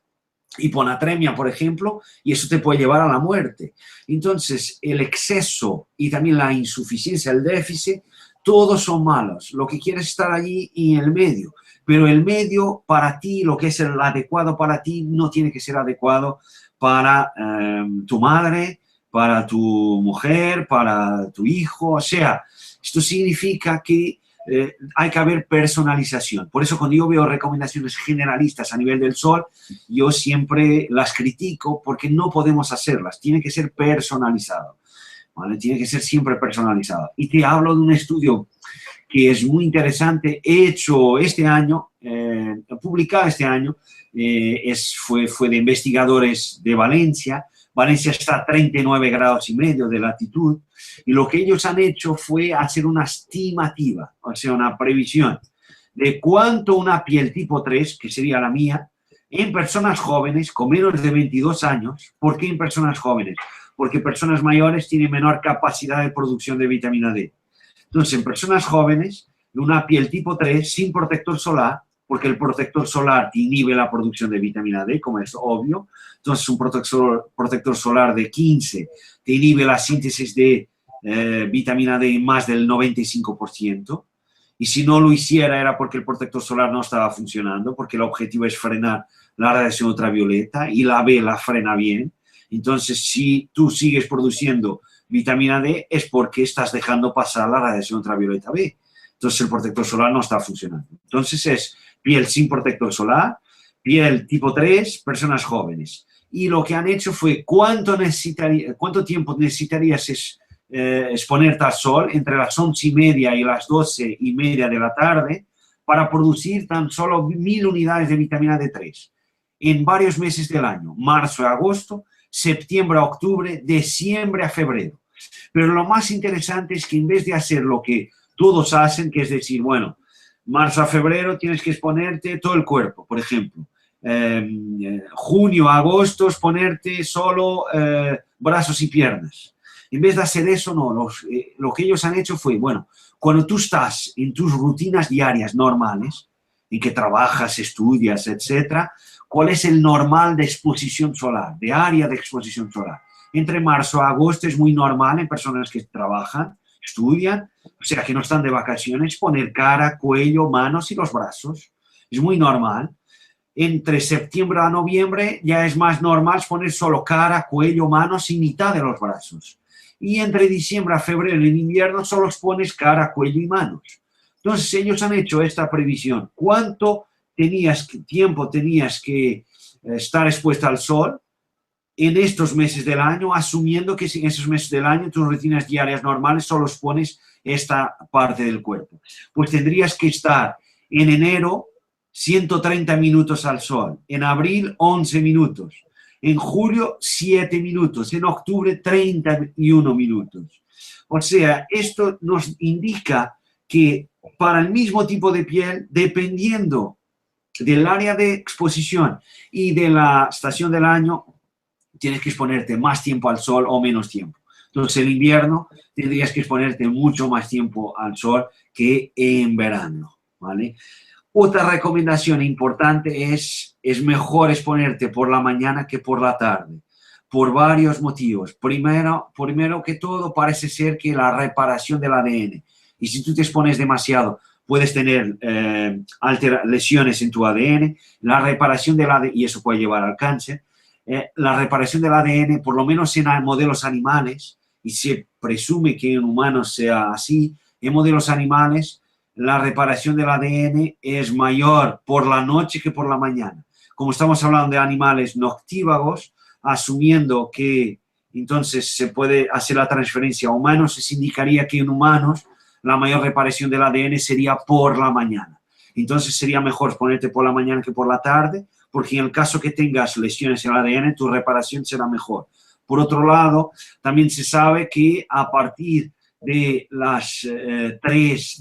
hiponatremia, por ejemplo, y eso te puede llevar a la muerte. Entonces, el exceso y también la insuficiencia, el déficit, todos son malos. Lo que quieres es estar allí en el medio, pero el medio para ti, lo que es el adecuado para ti, no tiene que ser adecuado para tu madre, para tu mujer, para tu hijo. O sea, esto significa que hay que haber personalización. Por eso cuando yo veo recomendaciones generalistas a nivel del sol, yo siempre las critico porque no podemos hacerlas. Tiene que ser personalizado, ¿vale? Tiene que ser siempre personalizado. Y te hablo de un estudio que es muy interesante, hecho este año, publicado este año, fue de investigadores de Valencia. Valencia está a 39 grados y medio de latitud, y lo que ellos han hecho fue hacer una estimativa, o sea, una previsión de cuánto una piel tipo 3, que sería la mía, en personas jóvenes con menos de 22 años. ¿Por qué en personas jóvenes? Porque personas mayores tienen menor capacidad de producción de vitamina D. Entonces, en personas jóvenes, una piel tipo 3 sin protector solar, porque el protector solar inhibe la producción de vitamina D, como es obvio. Entonces, un protector solar de 15 te inhibe la síntesis de vitamina D en más del 95%. Y si no lo hiciera era porque el protector solar no estaba funcionando, porque el objetivo es frenar la radiación ultravioleta y la B la frena bien. Entonces, si tú sigues produciendo vitamina D es porque estás dejando pasar la radiación ultravioleta B. Entonces, el protector solar no está funcionando. Entonces, es piel sin protector solar, piel tipo 3, personas jóvenes. Y lo que han hecho fue cuánto tiempo necesitarías exponerte al sol entre las 11:30 y las 12:30 de la tarde para producir tan solo 1000 unidades de vitamina D3 en varios meses del año, marzo a agosto, septiembre a octubre, diciembre a febrero. Pero lo más interesante es que en vez de hacer lo que todos hacen, que es decir, bueno, marzo a febrero tienes que exponerte todo el cuerpo, por ejemplo. Junio a agosto exponerte solo brazos y piernas. En vez de hacer eso, no, lo que ellos han hecho fue, bueno, cuando tú estás en tus rutinas diarias normales, en que trabajas, estudias, etcétera, ¿cuál es el normal de exposición solar, de área de exposición solar? Entre marzo a agosto es muy normal en personas que trabajan, estudian, o sea, que no están de vacaciones, poner cara, cuello, manos y los brazos. Es muy normal. Entre septiembre a noviembre ya es más normal poner solo cara, cuello, manos y mitad de los brazos. Y entre diciembre a febrero en invierno solo pones cara, cuello y manos. Entonces ellos han hecho esta previsión. ¿Cuánto tiempo tenías que estar expuesta al sol en estos meses del año, asumiendo que en esos meses del año tus rutinas diarias normales solo expones esta parte del cuerpo? Pues tendrías que estar en enero 130 minutos al sol, en abril 11 minutos, en julio 7 minutos, en octubre 31 minutos. O sea, esto nos indica que para el mismo tipo de piel, dependiendo del área de exposición y de la estación del año, tienes que exponerte más tiempo al sol o menos tiempo. Entonces, en invierno tendrías que exponerte mucho más tiempo al sol que en verano, ¿vale? Otra recomendación importante es mejor exponerte por la mañana que por la tarde, por varios motivos. Primero que todo, parece ser que la reparación del ADN, y si tú te expones demasiado, puedes tener lesiones en tu ADN, la reparación del ADN, y eso puede llevar al cáncer, la reparación del ADN, por lo menos en modelos animales, y se presume que en humanos sea así, en modelos animales, la reparación del ADN es mayor por la noche que por la mañana. Como estamos hablando de animales noctívagos, asumiendo que entonces se puede hacer la transferencia a humanos, se indicaría que en humanos la mayor reparación del ADN sería por la mañana. Entonces sería mejor ponerte por la mañana que por la tarde, porque en el caso que tengas lesiones en el ADN, tu reparación será mejor. Por otro lado, también se sabe que a partir de las 3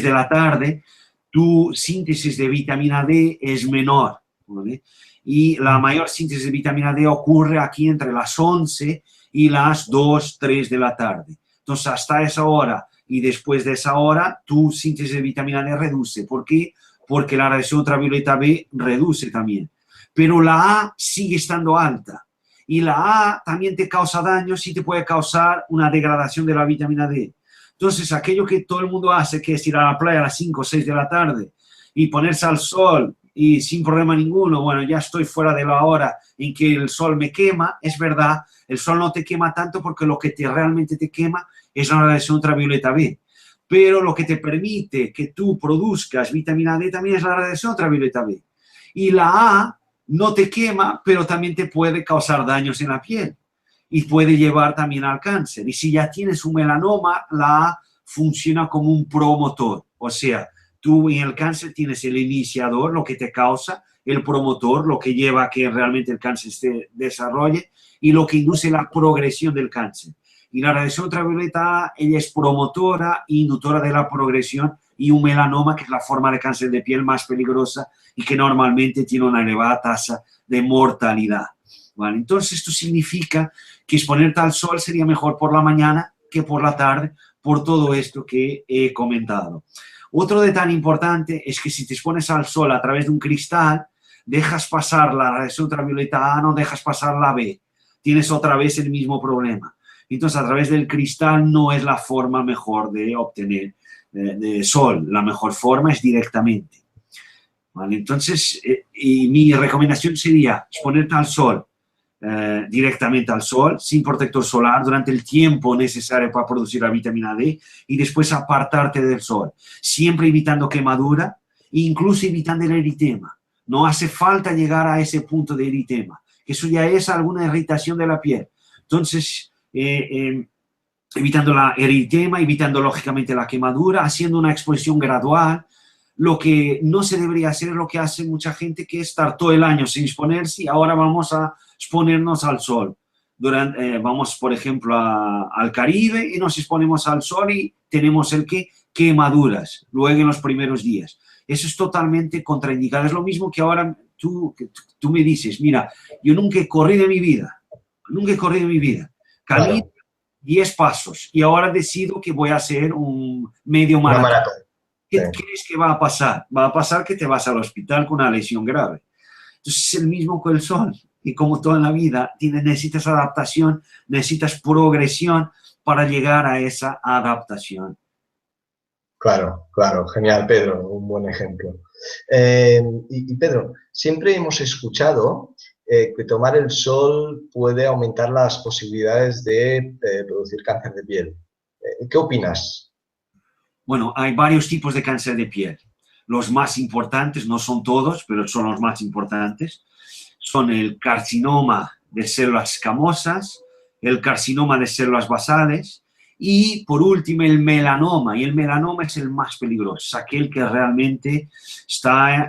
de la tarde, tu síntesis de vitamina D es menor, ¿vale? Y la mayor síntesis de vitamina D ocurre aquí entre las 11 y las 2, 3 de la tarde. Entonces, hasta esa hora y después de esa hora, tu síntesis de vitamina D reduce. ¿Por qué? Porque la radiación ultravioleta B reduce también. Pero la A sigue estando alta. Y la A también te causa daño, sí te puede causar una degradación de la vitamina D. Entonces, aquello que todo el mundo hace, que es ir a la playa a las 5 o 6 de la tarde y ponerse al sol y sin problema ninguno, bueno, ya estoy fuera de la hora en que el sol me quema, es verdad, el sol no te quema tanto porque lo que realmente te quema es la radiación ultravioleta B. Pero lo que te permite que tú produzcas vitamina D también es la radiación ultravioleta B. Y la A no te quema, pero también te puede causar daños en la piel y puede llevar también al cáncer. Y si ya tienes un melanoma, la A funciona como un promotor. O sea, tú en el cáncer tienes el iniciador, lo que te causa, el promotor, lo que lleva a que realmente el cáncer se desarrolle y lo que induce la progresión del cáncer. Y la radiación ultravioleta A, ella es promotora e inductora de la progresión y un melanoma, que es la forma de cáncer de piel más peligrosa y que normalmente tiene una elevada tasa de mortalidad. ¿Vale? Entonces, esto significa que exponerte al sol sería mejor por la mañana que por la tarde, por todo esto que he comentado. Otro detalle importante es que si te expones al sol a través de un cristal, dejas pasar la radiación ultravioleta A, no dejas pasar la B. Tienes otra vez el mismo problema. Entonces, a través del cristal no es la forma mejor de obtener de sol. La mejor forma es directamente. ¿Vale? Entonces, y mi recomendación sería exponerte al sol, directamente al sol, sin protector solar, durante el tiempo necesario para producir la vitamina D y después apartarte del sol, siempre evitando quemadura e incluso evitando el eritema. No hace falta llegar a ese punto de eritema, que eso ya es alguna irritación de la piel. Entonces, evitando la eritema, evitando lógicamente la quemadura, haciendo una exposición gradual. Lo que no se debería hacer es lo que hace mucha gente, que es estar todo el año sin exponerse y ahora vamos a exponernos al sol. Vamos, por ejemplo, al Caribe y nos exponemos al sol y tenemos quemaduras luego en los primeros días. Eso es totalmente contraindicado. Es lo mismo que ahora tú me dices, mira, yo nunca he corrido en mi vida, camino 10 pasos y ahora decido que voy a hacer un medio maratón. ¿Qué crees que va a pasar? Va a pasar que te vas al hospital con una lesión grave. Entonces es el mismo con el sol. Y como toda la vida, necesitas adaptación, necesitas progresión para llegar a esa adaptación. Claro, claro. Genial, Pedro. Un buen ejemplo. Y Pedro, siempre hemos escuchado que tomar el sol puede aumentar las posibilidades de producir cáncer de piel. ¿Qué opinas? Bueno, hay varios tipos de cáncer de piel. Los más importantes, no son todos, pero son los más importantes, son el carcinoma de células escamosas, el carcinoma de células basales y, por último, el melanoma. Y el melanoma es el más peligroso, es aquel que realmente está,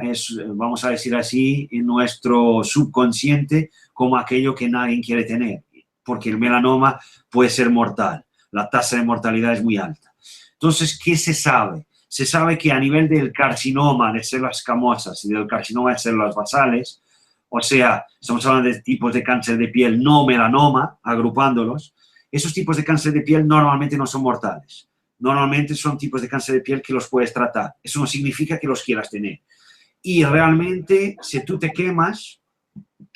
vamos a decir así, en nuestro subconsciente como aquello que nadie quiere tener, porque el melanoma puede ser mortal. La tasa de mortalidad es muy alta. Entonces, ¿qué se sabe? Se sabe que a nivel del carcinoma de células escamosas y del carcinoma de células basales, o sea, estamos hablando de tipos de cáncer de piel no melanoma, agrupándolos, esos tipos de cáncer de piel normalmente no son mortales. Normalmente son tipos de cáncer de piel que los puedes tratar. Eso no significa que los quieras tener. Y realmente, si tú te quemas,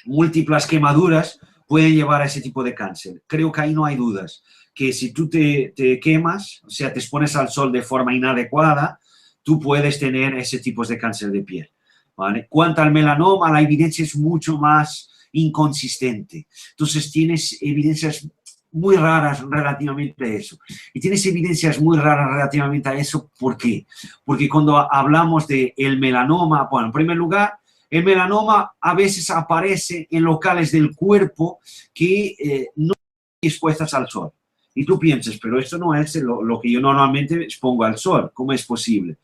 múltiples quemaduras pueden llevar a ese tipo de cáncer. Creo que ahí no hay dudas, que si tú te quemas, o sea, te expones al sol de forma inadecuada, tú puedes tener ese tipo de cáncer de piel, ¿vale? Cuanto al melanoma, la evidencia es mucho más inconsistente. Entonces, tienes evidencias muy raras relativamente a eso. Y tienes evidencias muy raras relativamente a eso, ¿por qué? Porque cuando hablamos del melanoma, bueno, en primer lugar, el melanoma a veces aparece en locales del cuerpo que no están expuestas al sol. Y tú piensas, pero esto no es lo que yo normalmente expongo al sol. ¿Cómo es posible?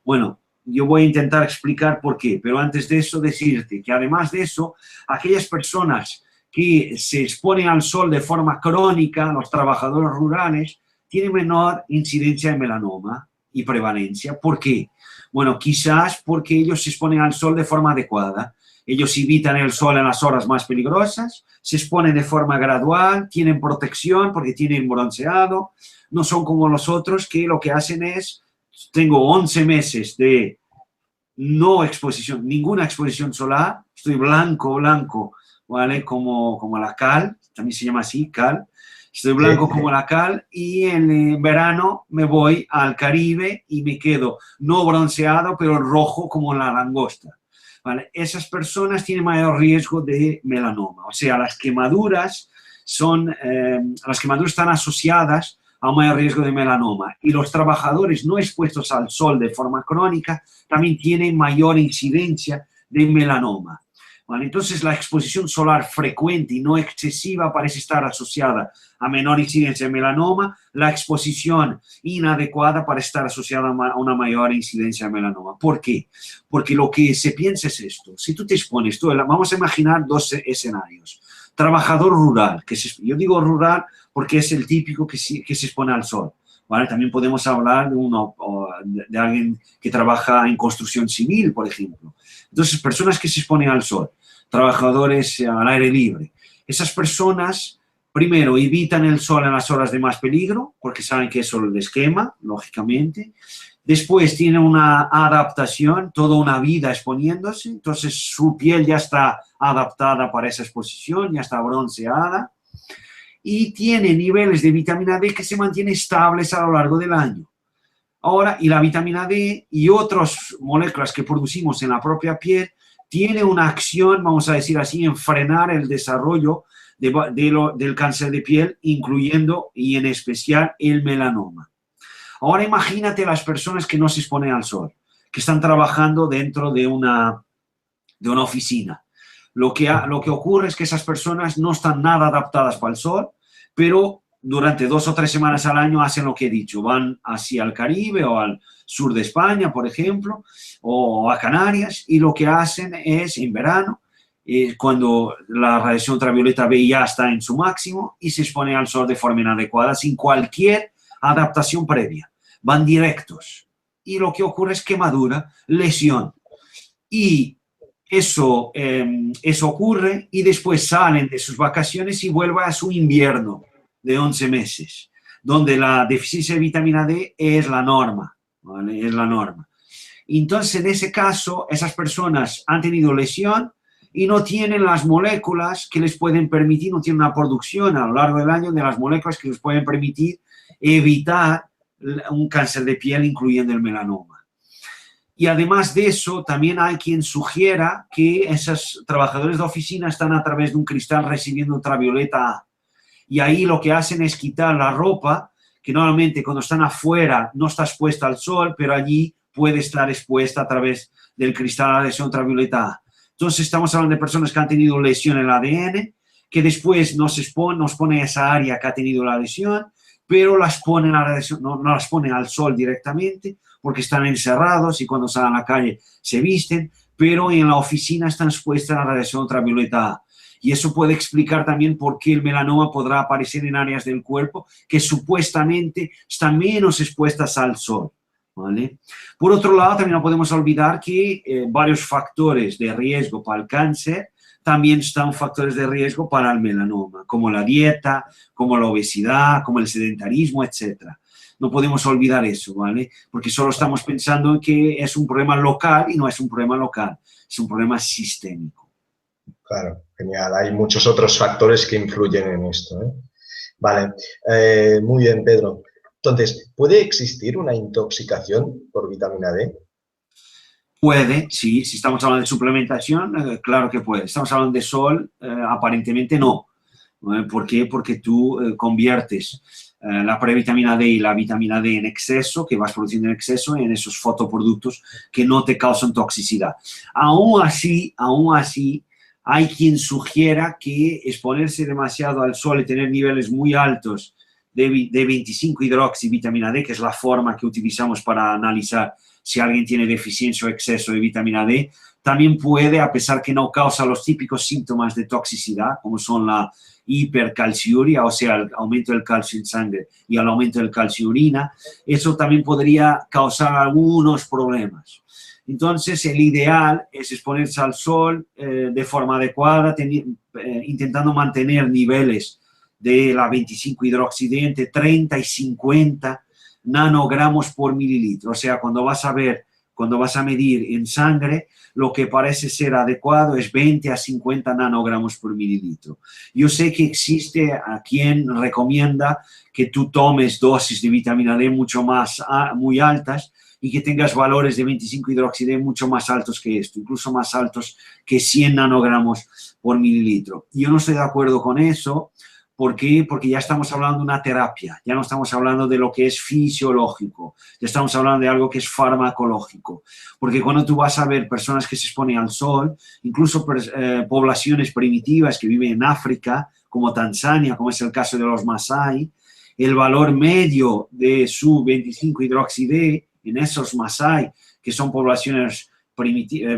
Bueno, yo voy a intentar explicar por qué, pero antes de eso decirte que además de eso, aquellas personas que se exponen al sol de forma crónica, los trabajadores rurales, tienen menor incidencia de melanoma y prevalencia. ¿Por qué? Bueno, quizás porque ellos se exponen al sol de forma adecuada. Ellos evitan el sol en las horas más peligrosas, se exponen de forma gradual, tienen protección porque tienen bronceado, no son como los otros que lo que hacen es, tengo 11 meses de no exposición, ninguna exposición solar, estoy blanco, ¿vale? Como la cal, también se llama así, cal. Estoy blanco como la cal y en verano me voy al Caribe y me quedo no bronceado, pero rojo como la langosta. ¿Vale? Esas personas tienen mayor riesgo de melanoma. O sea, las quemaduras están asociadas a un mayor riesgo de melanoma. Y los trabajadores no expuestos al sol de forma crónica también tienen mayor incidencia de melanoma. ¿Vale? Entonces, la exposición solar frecuente y no excesiva parece estar asociada a menor incidencia de melanoma. La exposición inadecuada parece estar asociada a una mayor incidencia de melanoma. ¿Por qué? Porque lo que se piensa es esto. Si tú te expones, vamos a imaginar dos escenarios. Trabajador rural, yo digo rural porque es el típico que se expone al sol. ¿Vale? También podemos hablar de alguien que trabaja en construcción civil, por ejemplo. Entonces, personas que se exponen al sol, trabajadores al aire libre. Esas personas, primero, evitan el sol en las horas de más peligro, porque saben que eso les quema, lógicamente. Después tienen una adaptación, toda una vida exponiéndose, entonces su piel ya está adaptada para esa exposición, ya está bronceada. Y tiene niveles de vitamina D que se mantienen estables a lo largo del año. Ahora, y la vitamina D y otras moléculas que producimos en la propia piel tiene una acción, vamos a decir así, en frenar el desarrollo del cáncer de piel, incluyendo y en especial el melanoma. Ahora imagínate las personas que no se exponen al sol, que están trabajando dentro de una oficina. Lo que ocurre es que esas personas no están nada adaptadas para el sol, pero durante 2 o 3 semanas al año hacen lo que he dicho, van hacia el Caribe o al sur de España, por ejemplo, o a Canarias, y lo que hacen es, en verano, cuando la radiación ultravioleta B ya está en su máximo, y se exponen al sol de forma inadecuada, sin cualquier adaptación previa. Van directos. Y lo que ocurre es quemadura, lesión. Y eso ocurre y después salen de sus vacaciones y vuelven a su invierno de 11 meses, donde la deficiencia de vitamina D es la norma, ¿vale? Es la norma. Entonces, en ese caso, esas personas han tenido lesión y no tienen las moléculas que les pueden permitir, no tienen una producción a lo largo del año de las moléculas que les pueden permitir evitar un cáncer de piel, incluyendo el melanoma. Y además de eso, también hay quien sugiera que esos trabajadores de oficina están a través de un cristal recibiendo ultravioleta A. Y ahí lo que hacen es quitar la ropa, que normalmente cuando están afuera no está expuesta al sol, pero allí puede estar expuesta a través del cristal a la lesión ultravioleta A. Entonces estamos hablando de personas que han tenido lesión en el ADN, que después nos pone esa área que ha tenido la lesión, pero las ponen a la lesión, no las ponen al sol directamente, porque están encerrados y cuando salen a la calle se visten, pero en la oficina están expuestas a la radiación ultravioleta A. Y eso puede explicar también por qué el melanoma podrá aparecer en áreas del cuerpo que supuestamente están menos expuestas al sol, ¿vale? Por otro lado, también no podemos olvidar que varios factores de riesgo para el cáncer también están factores de riesgo para el melanoma, como la dieta, como la obesidad, como el sedentarismo, etc. No podemos olvidar eso, ¿vale? Porque solo estamos pensando que es un problema local y no es un problema local, es un problema sistémico. Claro, genial. Hay muchos otros factores que influyen en esto, ¿eh? Vale, muy bien, Pedro. Entonces, ¿puede existir una intoxicación por vitamina D? Puede, sí, si estamos hablando de suplementación, claro que puede. Estamos hablando de sol, aparentemente no. ¿Por qué? Porque tú conviertes la previtamina D y la vitamina D en exceso, que vas produciendo en exceso, en esos fotoproductos que no te causan toxicidad. Aún así, hay quien sugiera que exponerse demasiado al sol y tener niveles muy altos de 25-hidroxivitamina D, que es la forma que utilizamos para analizar si alguien tiene deficiencia o exceso de vitamina D, también puede, a pesar que no causa los típicos síntomas de toxicidad, como son la hipercalciuria, o sea, el aumento del calcio en sangre y el aumento del calcio en orina, eso también podría causar algunos problemas. Entonces, el ideal es exponerse al sol de forma adecuada, intentando mantener niveles de la 25-hidroxide entre 30 y 50 nanogramos por mililitro. O sea, cuando vas a medir en sangre, lo que parece ser adecuado es 20 a 50 nanogramos por mililitro. Yo sé que existe a quien recomienda que tú tomes dosis de vitamina D muy altas y que tengas valores de 25-hidroxide mucho más altos que esto, incluso más altos que 100 nanogramos por mililitro. Yo no estoy de acuerdo con eso. ¿Por qué? Porque ya estamos hablando de una terapia, ya no estamos hablando de lo que es fisiológico, ya estamos hablando de algo que es farmacológico. Porque cuando tú vas a ver personas que se exponen al sol, incluso poblaciones primitivas que viven en África, como Tanzania, como es el caso de los Masái, el valor medio de su 25-hidroxide en esos Masái, que son poblaciones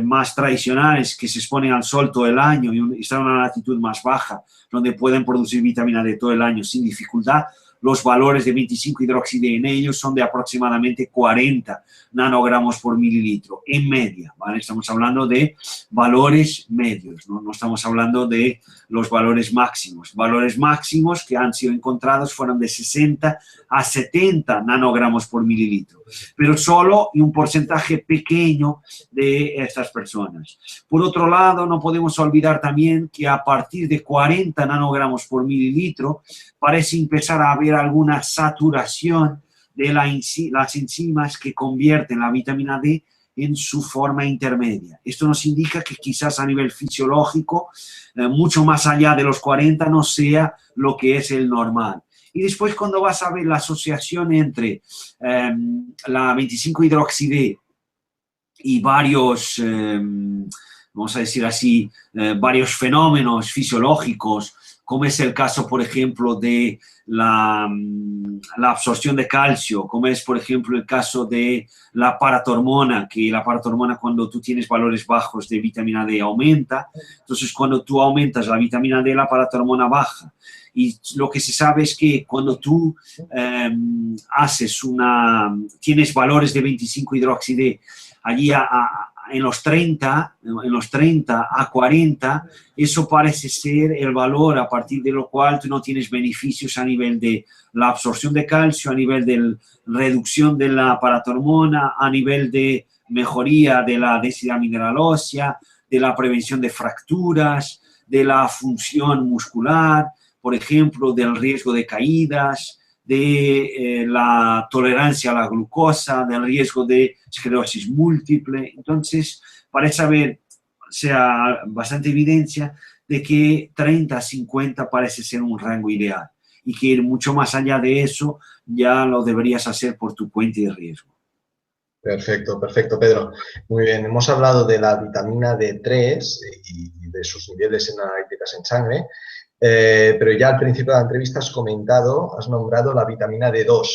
más tradicionales que se exponen al sol todo el año y están en una latitud más baja, donde pueden producir vitamina D todo el año sin dificultad, los valores de 25-hidroxide en ellos son de aproximadamente 40 nanogramos por mililitro, en media, ¿vale? Estamos hablando de valores medios, ¿no? No estamos hablando de los valores máximos. Valores máximos que han sido encontrados fueron de 60 a 70 nanogramos por mililitro, pero solo en un porcentaje pequeño de estas personas. Por otro lado, no podemos olvidar también que a partir de 40 nanogramos por mililitro parece empezar a haber alguna saturación de las enzimas que convierten la vitamina D en su forma intermedia. Esto nos indica que quizás a nivel fisiológico, mucho más allá de los 40 no sea lo que es el normal. Y después cuando vas a ver la asociación entre la 25-hidroxide y varios, vamos a decir así, varios fenómenos fisiológicos, como es el caso, por ejemplo, de la absorción de calcio, como es, por ejemplo, el caso de la paratormona, que la paratormona cuando tú tienes valores bajos de vitamina D aumenta, entonces cuando tú aumentas la vitamina D, la paratormona baja. Y lo que se sabe es que cuando tú tienes valores de 25-hidroxide allí en los 30 a 40, eso parece ser el valor a partir de lo cual tú no tienes beneficios a nivel de la absorción de calcio, a nivel de la reducción de la paratormona, a nivel de mejoría de la densidad mineral ósea, de la prevención de fracturas, de la función muscular, por ejemplo, del riesgo de caídas, de la tolerancia a la glucosa, del riesgo de esclerosis múltiple. Entonces, parece haber bastante evidencia de que 30 a 50 parece ser un rango ideal y que ir mucho más allá de eso ya lo deberías hacer por tu cuenta y riesgo. Perfecto, perfecto, Pedro. Muy bien, hemos hablado de la vitamina D3 y de sus niveles en analíticas en sangre. Pero ya al principio de la entrevista has nombrado la vitamina D2.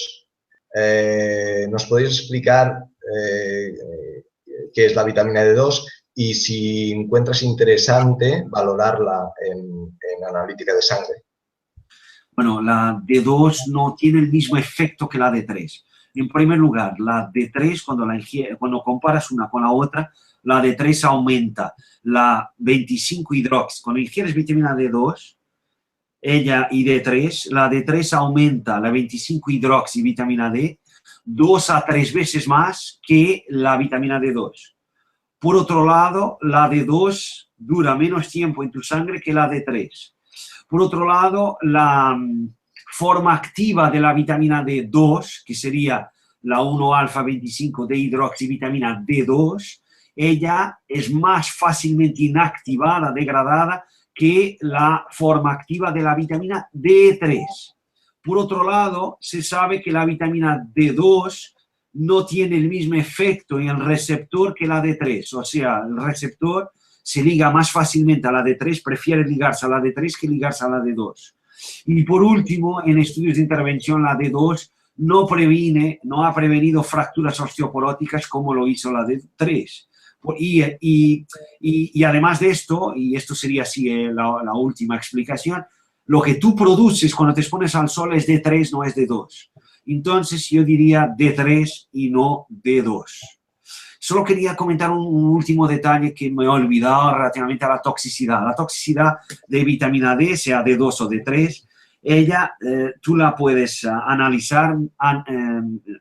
¿Nos podéis explicar qué es la vitamina D2 y si encuentras interesante valorarla en analítica de sangre? Bueno, la D2 no tiene el mismo efecto que la D3. En primer lugar, la D3, cuando comparas una con la otra, la D3 aumenta la 25-hidroxi. Cuando ingieres vitamina D2, ella y D3, la D3 aumenta la 25-hidroxivitamina D 2 a 3 veces más que la vitamina D2. Por otro lado, la D2 dura menos tiempo en tu sangre que la D3. Por otro lado, la forma activa de la vitamina D2, que sería la 1-alfa 25 de hidroxivitamina D2, ella es más fácilmente inactivada, degradada, que la forma activa de la vitamina D3. Por otro lado, se sabe que la vitamina D2 no tiene el mismo efecto en el receptor que la D3, o sea, el receptor se liga más fácilmente a la D3, prefiere ligarse a la D3 que ligarse a la D2. Y por último, en estudios de intervención, la D2 no ha prevenido fracturas osteoporóticas como lo hizo la D3. Y además de esto, y esto sería así la última explicación, lo que tú produces cuando te expones al sol es D3, no es D2. Entonces yo diría D3 y no D2. Solo quería comentar un último detalle que me he olvidado relativamente a la toxicidad. La toxicidad de vitamina D, sea D2 o D3, ella tú la puedes analizar,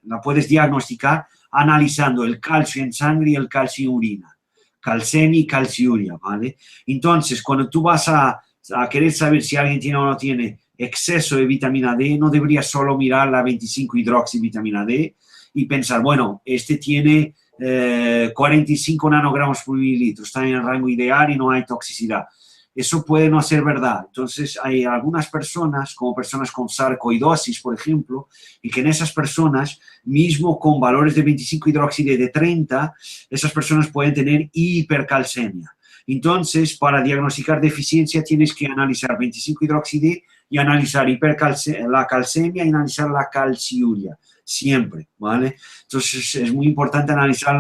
la puedes diagnosticar analizando el calcio en sangre y el calcio en orina. Calcemia y calciuria, ¿vale? Entonces, cuando tú vas a querer saber si alguien tiene o no tiene exceso de vitamina D, no deberías solo mirar la 25-hidroxivitamina D y pensar, bueno, este tiene 45 nanogramos por mililitro, está en el rango ideal y no hay toxicidad. Eso puede no ser verdad. Entonces, hay algunas personas, como personas con sarcoidosis, por ejemplo, y que en esas personas, mismo con valores de 25-hidroxide de 30, esas personas pueden tener hipercalcemia. Entonces, para diagnosticar deficiencia tienes que analizar 25-hidroxide y analizar la calcemia y analizar la calciuria, siempre, ¿vale? Entonces, es muy importante analizar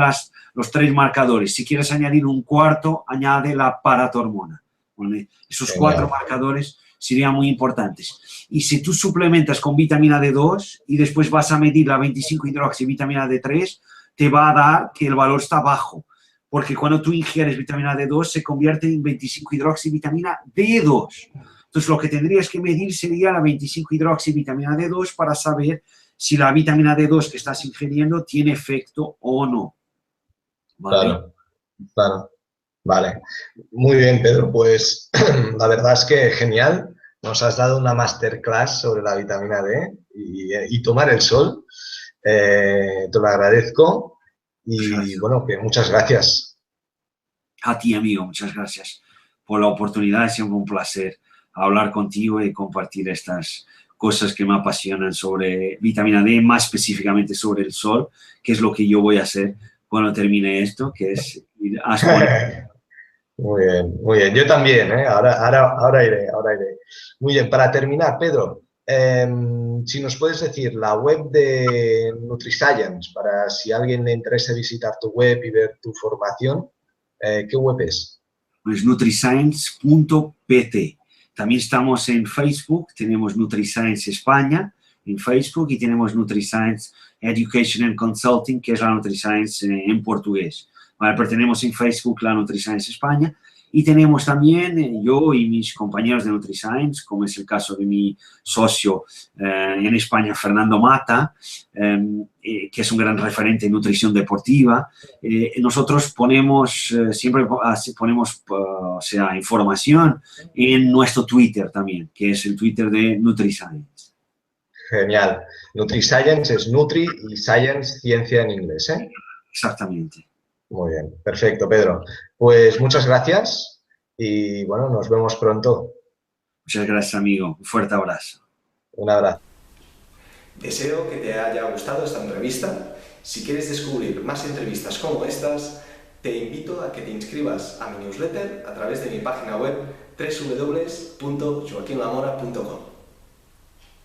los tres marcadores. Si quieres añadir un cuarto, añade la paratormona, ¿vale? Esos cuatro marcadores serían muy importantes. Y si tú suplementas con vitamina D2 y después vas a medir la 25-hidroxivitamina D3, te va a dar que el valor está bajo. Porque cuando tú ingieres vitamina D2 se convierte en 25-hidroxivitamina D2. Entonces lo que tendrías que medir sería la 25-hidroxivitamina D2 para saber si la vitamina D2 que estás ingiriendo tiene efecto o no. ¿Vale? Claro, claro. Vale. Muy bien, Pedro. Pues la verdad es que genial. Nos has dado una masterclass sobre la vitamina D y tomar el sol. Te lo agradezco. Y bueno, que muchas gracias. A ti, amigo, muchas gracias por la oportunidad. Es siempre un placer hablar contigo y compartir estas cosas que me apasionan sobre vitamina D, más específicamente sobre el sol, que es lo que yo voy a hacer cuando termine esto, que es ir a exponer. Muy bien, muy bien. Yo también, ¿eh? Ahora iré. Muy bien, para terminar, Pedro, si nos puedes decir la web de NutriScience, para si a alguien le interesa visitar tu web y ver tu formación, ¿qué web es? Pues nutriscience.pt. También estamos en Facebook, tenemos NutriScience España en Facebook y tenemos NutriScience Education and Consulting, que es la NutriScience en portugués. Vale, pero tenemos en Facebook la NutriScience España y tenemos también yo y mis compañeros de NutriScience, como es el caso de mi socio en España, Fernando Mata, que es un gran referente en nutrición deportiva. Nosotros ponemos, siempre ponemos o sea, información en nuestro Twitter también, que es el Twitter de NutriScience. Genial. NutriScience es Nutri y Science, ciencia en inglés, ¿eh? Exactamente. Muy bien, perfecto, Pedro. Pues muchas gracias y bueno, nos vemos pronto. Muchas gracias, amigo. Un fuerte abrazo. Un abrazo. Deseo que te haya gustado esta entrevista. Si quieres descubrir más entrevistas como estas, te invito a que te inscribas a mi newsletter a través de mi página web www.joaquinlamora.com.